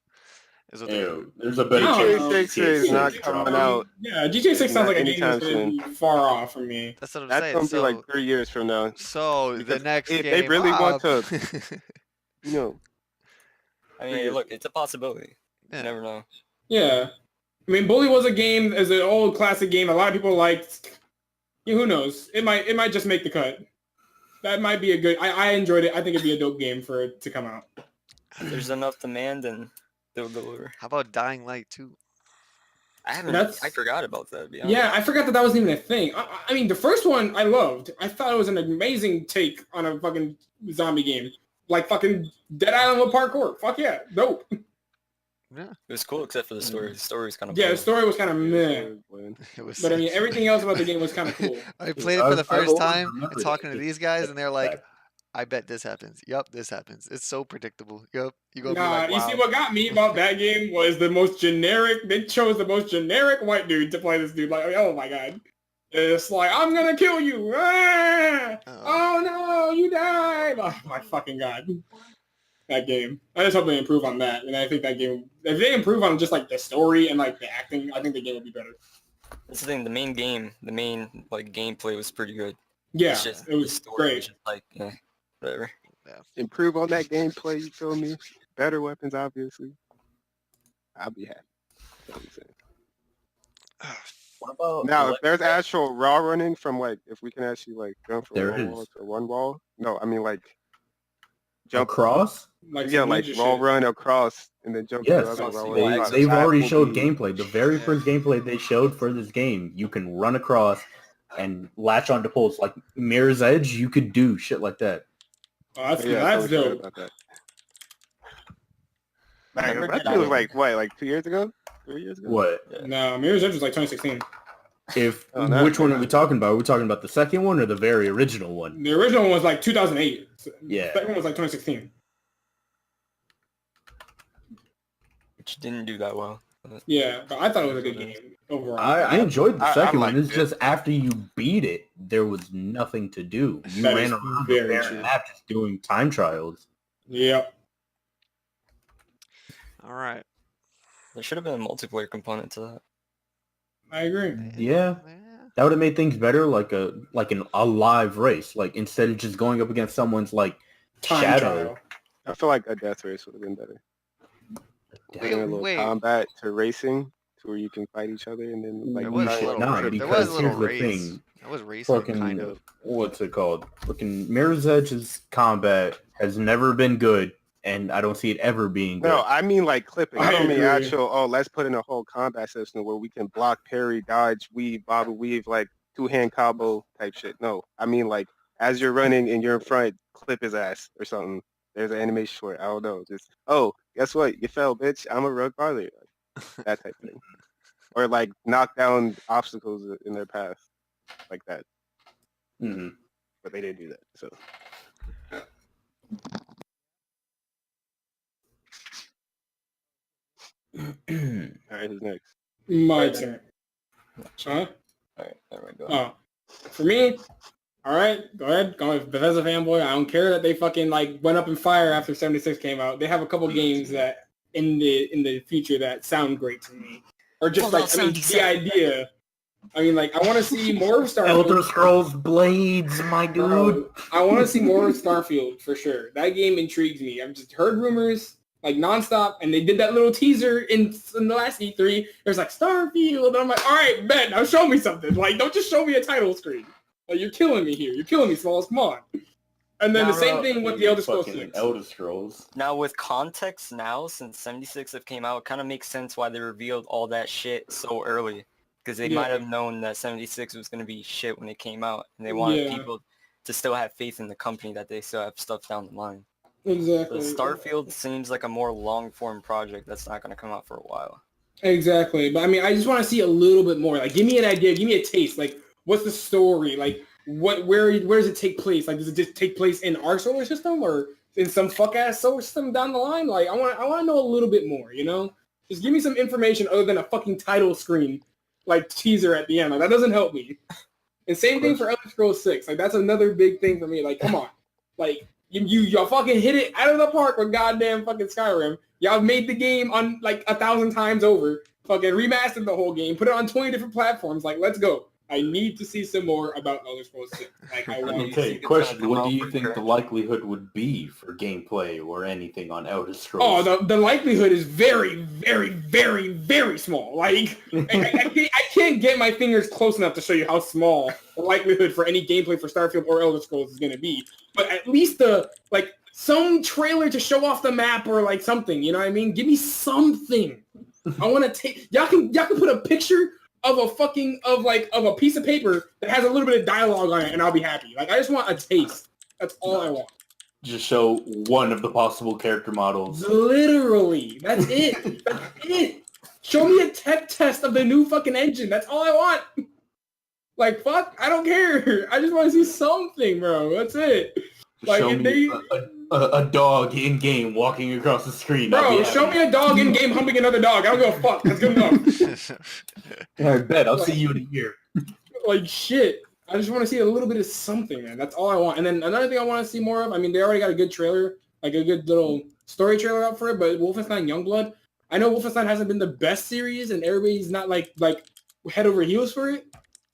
Is what Ew, there's a better No, chance no. GTA 6 is not GTA coming out. Yeah, GTA 6 sounds Not like a game that's anytime gonna be far off from me. That's what I'm That's saying. gonna be So, like 3 years from now. so the Because next if game, they really want to, You know, I mean, look, it's a possibility. Yeah. You never know. Yeah. I mean, Bully was a game, as an old classic game a lot of people liked. Yeah, who knows? It might just make the cut. That might be a good... I enjoyed it. I think it'd be a dope game for it to come out. If there's enough demand, then they'll deliver. how about Dying Light 2? I forgot about that, to be honest. Yeah, I forgot that wasn't even a thing. I mean, the first one I loved. I thought it was an amazing take on a fucking zombie game. Like fucking Dead Island with parkour. Fuck yeah. Dope. Yeah, It was cool except for the story. The story was kind of Yeah, the story was kind of meh. it was. But I mean, everything else about the game was kind of cool. I played it for the I've first always time remembered talking it. to these guys, and they're like, That- "I bet this happens. Yup, this happens. It's so predictable. Yup, you gonna Nah, be like, wow." you see what got me about that game was the most generic. They chose the most generic white dude to play this dude. Like, oh my god, it's like I'm gonna kill you. Ah! Oh no, you died. Oh my fucking god. That game. I just hope they improve on that, and I think that game. If they improve on just like the story and like the acting, I think the game will be better. That's the thing. The main like gameplay was pretty good. Yeah, It's just it the was story great. was just like, whatever. Improve on that gameplay, you feel me? Better weapons, obviously. I'll be happy. That's what I'm saying. What about Now, if there's actual raw running from like, if we can actually like jump from There one is. wall to one wall. No, I mean like jump across? Like Yeah, some like ninja raw shit. run across and then jump Yes, to the other They- raw they- run. they've That already will showed be- gameplay. The very first gameplay they showed for this game, you can run across and latch onto poles. Like Mirror's Edge, you could do shit like that. Oh, that's Yeah, that's I totally forgot dope. about that. Remember That Dead shit was Island? like 2 years ago? 3 years ago? What? No, Mirror's Edge was like 2016. If Oh, no. which one are we talking about? Are we talking about the second one or the very original one? The original one was like 2008. Yeah. The second one was like 2016. Which didn't do that well. Yeah, but I thought it was a good game overall. I enjoyed the I second one. liked It's it. just after you beat it, there was nothing to do. You That ran is around the very bare true. map just doing time trials. Yep. All right. There should have been a multiplayer component to that. I agree. Yeah. Yeah. That would have made things better, like a live race. Like instead of just going up against someone's like Time shadow. trial. I feel like a death race would have been better. Bring a little wait. combat to racing to where you can fight each other and then like There was try a and little, Nah, trip there because was a little here's the race. thing. That was racing, Fucking kind of. what's it called? Fucking Mirror's Edge's combat has never been good, and I don't see it ever being good. No, I mean like clipping. I I don't mean agree. actual, let's put in a whole combat system where we can block, parry, dodge, weave, bob and weave, like two-hand combo type shit. No, I mean like as you're running and you're in front, clip his ass or something. There's an animation for it. I don't know. Just, guess what? You fell, bitch. I'm a rogue farther. Like, that type of thing. Or like knock down obstacles in their path. Like that. Mhm. But they didn't do that. So all right, who's next? My turn. Huh? Alright, alright, go ahead. Oh. For me, all right, go ahead. Go with Bethesda fanboy. I don't care that they fucking like went up in fire after 76 came out. They have a couple games that in the future that sound great to me. Or just Fallout like, I mean, the 77. idea. I mean, like, I want to see more of Elder Starfield. Scrolls Blades, my dude. Bro, I want to see more of Starfield for sure. That game intrigues me. I've just heard rumors like nonstop, and they did that little teaser in the last E3. There's like Starfield, and I'm like, all right, bet, now show me something. Like, don't just show me a title screen. Like, you're killing me here. You're killing me, Smalls. Come on. And then the same thing with the Elder Scrolls Fucking 6. Elder Scrolls. Now with context now, since 76 have came out, it kind of makes sense why they revealed all that shit so early. Because they Yeah. might have known that 76 was going to be shit when it came out. And they wanted Yeah. people to still have faith in the company that they still have stuff down the line. Exactly. But Starfield seems like a more long-form project that's not going to come out for a while. Exactly. But I mean, I just want to see a little bit more. Like, give me an idea. Give me a taste. Like, what's the story? Like, where does it take place? Like, does it just take place in our solar system or in some fuck-ass solar system down the line? Like, I want to know a little bit more, you know? Just give me some information other than a fucking title screen, like, teaser at the end. Like, that doesn't help me. And same thing for Elder Scrolls 6. Like, that's another big thing for me. Like, come on. Like, y'all fucking hit it out of the park with goddamn fucking Skyrim. Y'all made the game on, like, 1,000 times over. Fucking remastered the whole game. Put it on 20 different platforms. Like, let's go. I need to see some more about Elder Scrolls 6. Like, I want to see question. What do you think the likelihood would be for gameplay or anything on Elder Scrolls? Oh, the likelihood is very, very, very, very small. Like, I can't get my fingers close enough to show you how small the likelihood for any gameplay for Starfield or Elder Scrolls is going to be. But at least some trailer to show off the map or like something. You know what I mean? Give me something. I want to take. Y'all can put a picture of a piece of paper that has a little bit of dialogue on it, and I'll be happy. Like, I just want a taste. That's all I want. Just show one of the possible character models. Literally. That's it. That's it. Show me a tech test of the new fucking engine. That's all I want. Like, fuck, I don't care. I just want to see something, bro. That's it. Like, show me a dog in-game walking across the screen. Bro, show me a dog in-game humping another dog. I don't give a fuck. That's good enough. I bet. I'll see you in a year. Like, shit. I just want to see a little bit of something, man. That's all I want. And then another thing I want to see more of, I mean, they already got a good trailer, like a good little story trailer out for it, but Wolfenstein Youngblood, I know Wolfenstein hasn't been the best series, and everybody's not, like head over heels for it,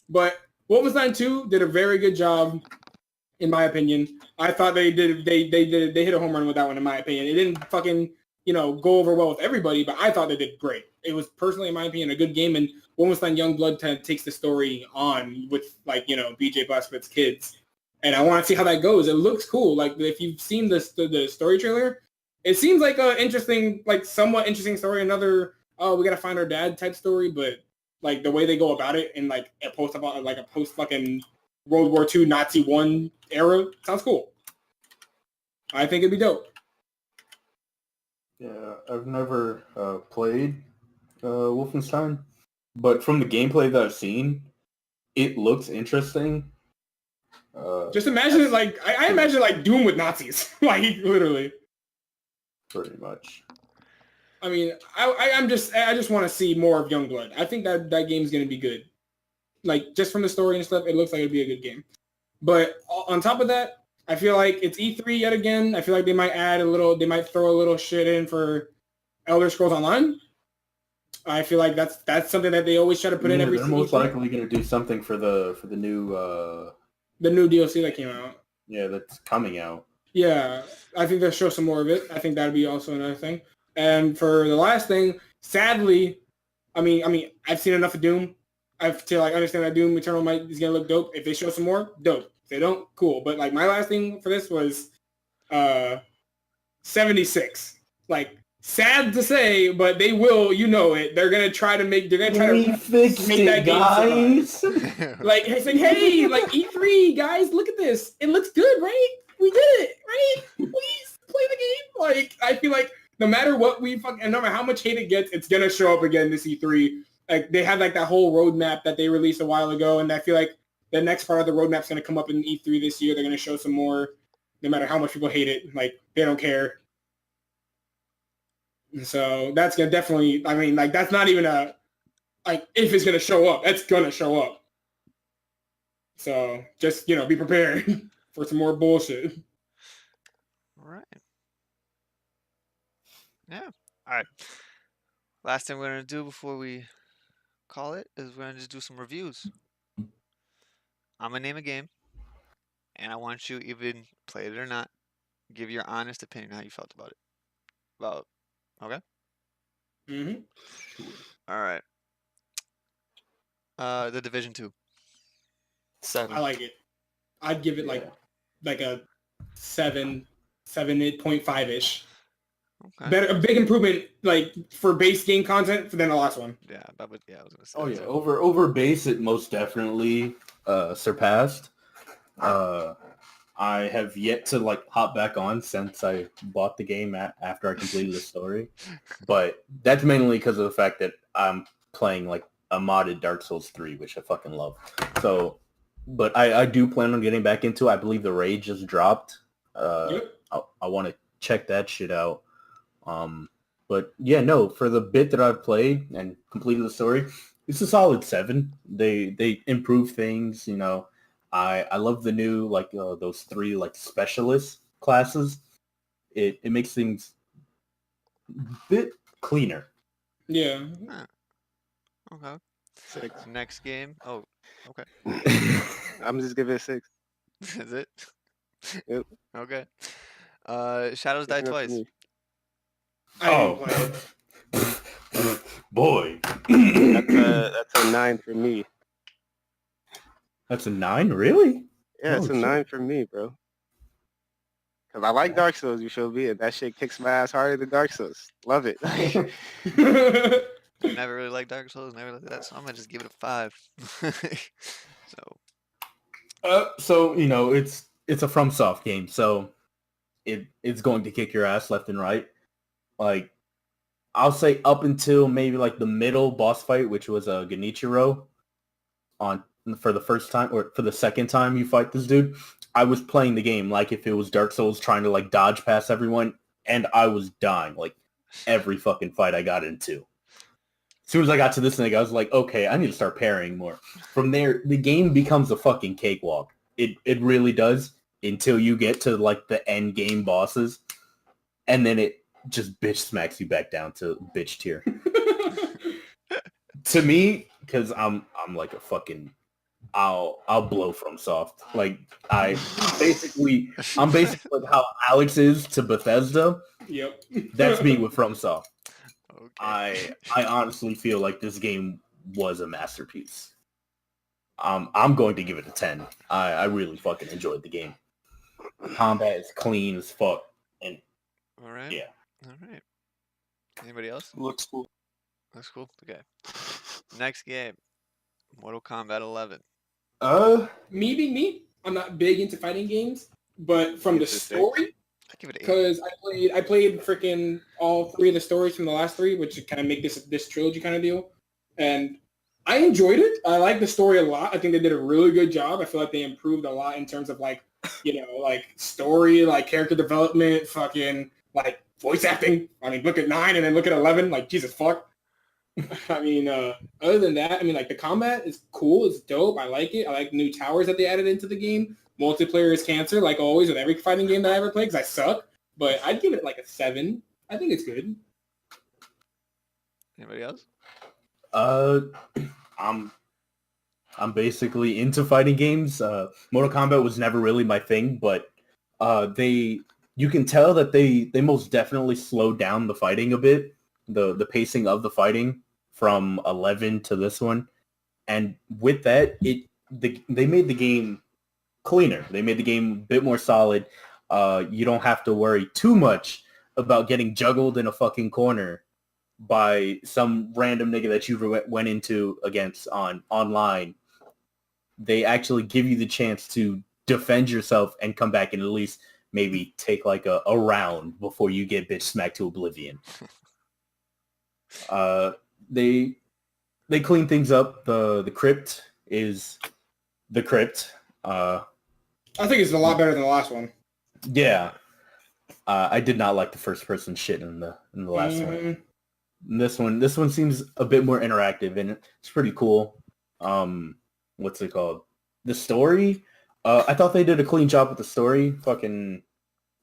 but Wolfenstein 2 did a very good job, in my opinion. I thought they hit a home run with that one, in my opinion. It didn't fucking, go over well with everybody, but I thought they did great. It was personally, in my opinion, a good game, and Wolfenstein Youngblood takes the story on with, BJ Blazkowicz's kids. And I want to see how that goes. It looks cool. Like, if you've seen the story trailer, it seems like a interesting, somewhat interesting story. Another, we got to find our dad type story, but, the way they go about it in, a post-fucking World War II Nazi 1 era sounds cool. I think it'd be dope. Yeah, I've never played Wolfenstein, but from the gameplay that I've seen, it looks interesting. Just imagine it I imagine Doom with Nazis, literally. Pretty much. I mean, I just want to see more of Youngblood. I think that game's gonna be good. Just from the story and stuff, it looks like it'd be a good game. But on top of that, I feel like it's E3 yet again. I feel like they might throw a little shit in for Elder Scrolls Online. I feel like that's something that they always try to put in every season. They're most likely going to do something for the new the new DLC that came out. Yeah, that's coming out. Yeah, I think they'll show some more of it. I think that'd be also another thing. And for the last thing, sadly, I mean, I've seen enough of Doom. To understand that Doom Eternal is gonna look dope. If they show some more, dope. If they don't, cool. But my last thing for this was 76. Sad to say, but they will, they're gonna try to make that guys. Game saying, hey, E3 guys, look at this. It looks good, right? We did it, right? Please play the game. I feel like no matter what no matter how much hate it gets, it's gonna show up again this E3. They have that whole roadmap that they released a while ago, and I feel like the next part of the roadmap is going to come up in E3 this year. They're going to show some more, no matter how much people hate it. They don't care. So that's going to definitely, that's not even if it's going to show up. That's going to show up. So just, be prepared for some more bullshit. All right. Yeah. All right. Last thing we're going to do before we call it is we're going to just do some reviews. I'm going to name a game, and I want you, even play it or not, give your honest opinion how you felt about it. Okay? Mm-hmm. All right. The Division 2. 7. I like it. I'd give it a 7.5-ish. Okay. A big improvement, for base game content than the last one. Yeah, I was gonna say. Oh yeah, over base, it most definitely surpassed. I have yet to hop back on since I bought the game after I completed the story, but that's mainly because of the fact that I'm playing a modded Dark Souls 3, which I fucking love. So, but I do plan on getting back into it. I believe the raid just dropped. Yep. I want to check that shit out. But yeah, no, for the bit that I've played and completed the story, it's a solid 7. They improve things. You know, I love the new like those 3 like specialist classes. It makes things a bit cleaner. Yeah. Huh. Okay. 6. Next game. Oh, okay. I'm just giving it 6. Is it? Yep. Okay. Shadows Die Good enough for Twice. me. I didn't play it. Boy. That's a 9 for me. That's a 9, really? Yeah, it's Oh, a shit. 9 for me, bro. Cause I like Dark Souls, you feel me? And that shit kicks my ass harder than Dark Souls. Love it. Never really liked Dark Souls. Never liked that. So I'm gonna just give it a 5. So So you know it's a FromSoft game, so it's going to kick your ass left and right. Like I'll say up until maybe like the middle boss fight, which was a Genichiro for the first time or for the second time you fight this dude. I was playing the game like if it was Dark Souls, trying to like dodge past everyone, and I was dying like every fucking fight I got into. As soon as I got to this thing, I was like, okay, I need to start parrying more. From there, the game becomes a fucking cakewalk. It really does until you get to like the end game bosses, and then it just bitch smacks you back down to bitch tier. To me, because I'm like a fucking I'll blow FromSoft. Like I'm basically like how Alex is to Bethesda. Yep. That's me with FromSoft. okay. I honestly feel like this game was a masterpiece. I'm going to give it a 10. I really fucking enjoyed the game. Combat is clean as fuck, and All right. yeah. All right. Anybody else? Looks cool. That's cool. Okay. Next game. Mortal Kombat 11. Me being me, I'm not big into fighting games, but from the story, I give it 8. because I played freaking all 3 of the stories from the last 3, which kind of make this trilogy kind of deal, and I enjoyed it. I like the story a lot. I think they did a really good job. I feel like they improved a lot in terms of like, you know, like story, like character development, fucking like voice acting. I mean, look at 9 and then look at 11. Like, Jesus fuck. I mean, other than that, I mean, like the combat is cool. It's dope. I like it. I like new towers that they added into the game. Multiplayer is cancer, like always with every fighting game that I ever played, because I suck. But I'd give it like a 7. I think it's good. Anybody else? I'm basically into fighting games. Mortal Kombat was never really my thing, but you can tell that they most definitely slowed down the fighting a bit, the pacing of the fighting from 11 to this one, and with that, they made the game cleaner. They made the game a bit more solid. You don't have to worry too much about getting juggled in a fucking corner by some random nigga that you went into against online. They actually give you the chance to defend yourself and come back and at least maybe take like a round before you get bitch smacked to oblivion. They clean things up. The crypt is the crypt. I think it's a lot better than the last one. Yeah. I did not like the first person shit in the last one. This one seems a bit more interactive and it's pretty cool. What's it called? The story. I thought they did a clean job with the story. Fucking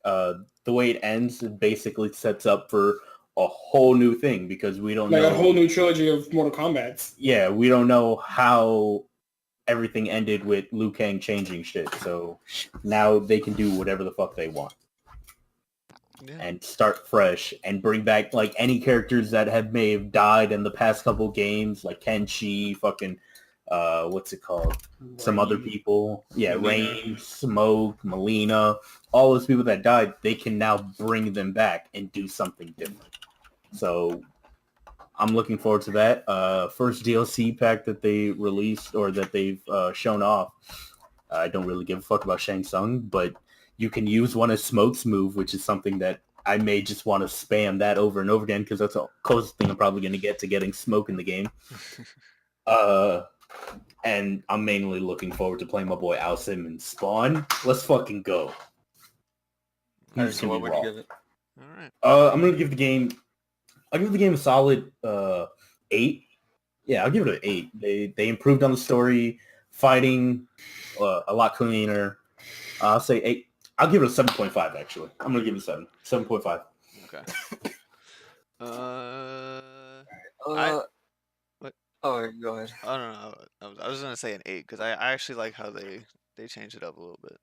the way it ends, it basically sets up for a whole new thing because we don't know a whole new trilogy of Mortal Kombat. Yeah, we don't know how everything ended with Liu Kang changing shit. So now they can do whatever the fuck they want. Yeah. And start fresh and bring back like any characters that may have died in the past couple games, like Kenshi, fucking what's it called? Rain. Some other people. Yeah, Rain, Smoke, Melina, all those people that died, they can now bring them back and do something different. So I'm looking forward to that. First DLC pack that they released or that they've shown off. I don't really give a fuck about Shang Tsung, but you can use one as Smoke's move, which is something that I may just want to spam that over and over again because that's the closest thing I'm probably going to get to getting Smoke in the game. And I'm mainly looking forward to playing my boy Alsim and Spawn. Let's fucking go. Alright, so what would you give it? All right. I'm going to give the game... I'll give the game a solid 8. Yeah, I'll give it an 8. They improved on the story, fighting a lot cleaner. I'll say 8. I'll give it a 7.5, actually. I'm going to give it a 7. 7.5. Okay. What? Oh, go ahead. I don't know. I was gonna say an 8 because I actually like how they changed it up a little bit.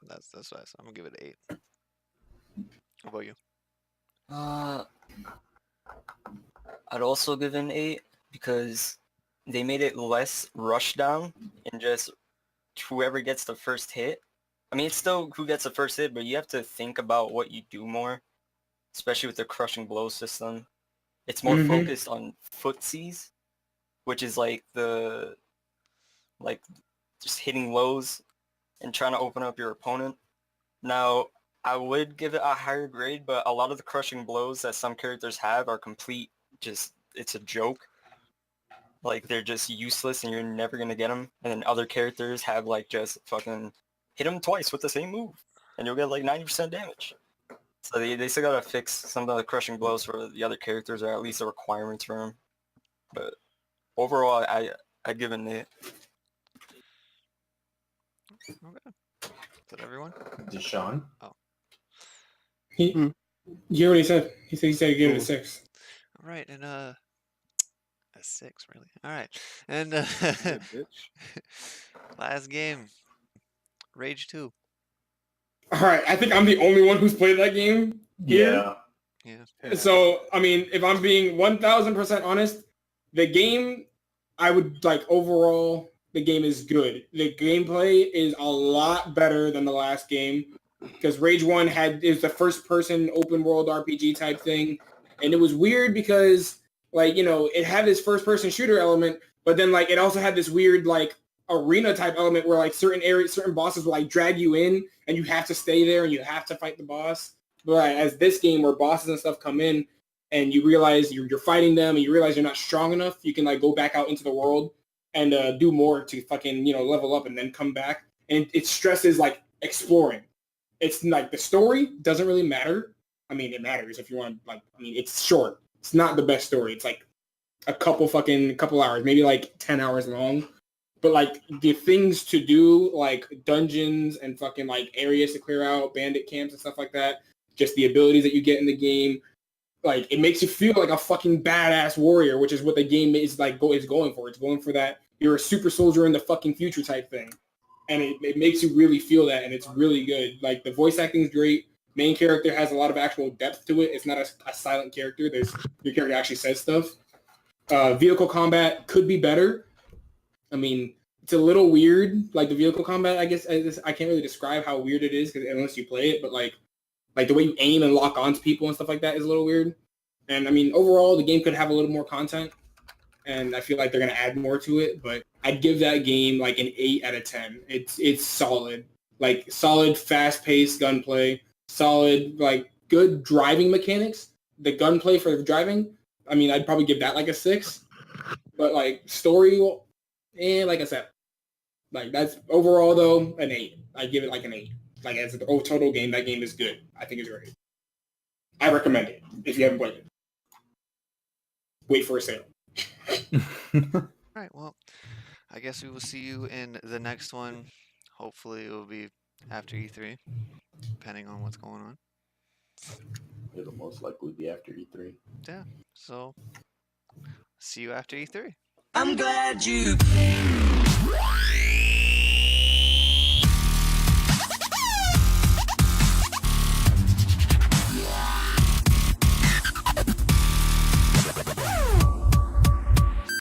That's why I'm gonna give it an 8. How about you? I'd also give it an 8 because they made it less rush down and just whoever gets the first hit. I mean, it's still who gets the first hit, but you have to think about what you do more, especially with the crushing blow system. It's more focused on footsies, which is like just hitting lows and trying to open up your opponent. Now, I would give it a higher grade, but a lot of the crushing blows that some characters have are complete, it's a joke. Like, they're just useless and you're never going to get them. And then other characters have, like, just fucking hit them twice with the same move, and you'll get, like, 90% damage. So they still got to fix some of the crushing blows for the other characters, or at least the requirements for them. But overall, I'd give it an 8. Okay. Is that everyone? Deshaun? Oh. You hear what he said? He said he gave it a 6. All right, and a 6, really. All right, and last game, Rage 2. All right, I think I'm the only one who's played that game here. Yeah. So, I mean, if I'm being 1,000% honest, the game, I would like overall, the game is good. The gameplay is a lot better than the last game because Rage 1 is the first-person open-world RPG type thing, and it was weird because, like, you know, it had this first-person shooter element, but then, like, it also had this weird, like, arena type element where, like, certain bosses will, like, drag you in, and you have to stay there, and you have to fight the boss. But as this game where bosses and stuff come in, and you realize you're fighting them, and you realize you're not strong enough, you can, like, go back out into the world and do more to fucking, you know, level up and then come back. And it stresses, like, exploring. It's, like, the story doesn't really matter. I mean, it matters if you want, like, I mean, it's short. It's not the best story. It's, like, a couple hours, maybe, like, 10 hours long. But, like, the things to do, like, dungeons and fucking, like, areas to clear out, bandit camps and stuff like that, just the abilities that you get in the game, like, it makes you feel like a fucking badass warrior, which is what the game is, like, is going for. It's going for that you're a super soldier in the fucking future type thing. And it makes you really feel that, and it's really good. Like, the voice acting is great. Main character has a lot of actual depth to it. It's not a silent character. Your character actually says stuff. Vehicle combat could be better. I mean, it's a little weird. Like, the vehicle combat, I guess, I can't really describe how weird it is unless you play it. But, like the way you aim and lock onto people and stuff like that is a little weird. And, I mean, overall, the game could have a little more content. And I feel like they're going to add more to it. But I'd give that game, like, an 8 out of 10. It's solid. Like, solid, fast-paced gunplay. Solid, like, good driving mechanics. The gunplay for driving, I mean, I'd probably give that, like, a 6. But, like, story, like I said, like, that's overall, though, an 8. I'd give it, like, an 8. Like, as a total game, that game is good. I think it's great. I recommend it if you haven't played it. Wait for a sale. All right, well, I guess we will see you in the next one. Hopefully it will be after E3, depending on what's going on. It'll most likely be after E3. Yeah, so see you after E3. I'm glad you came.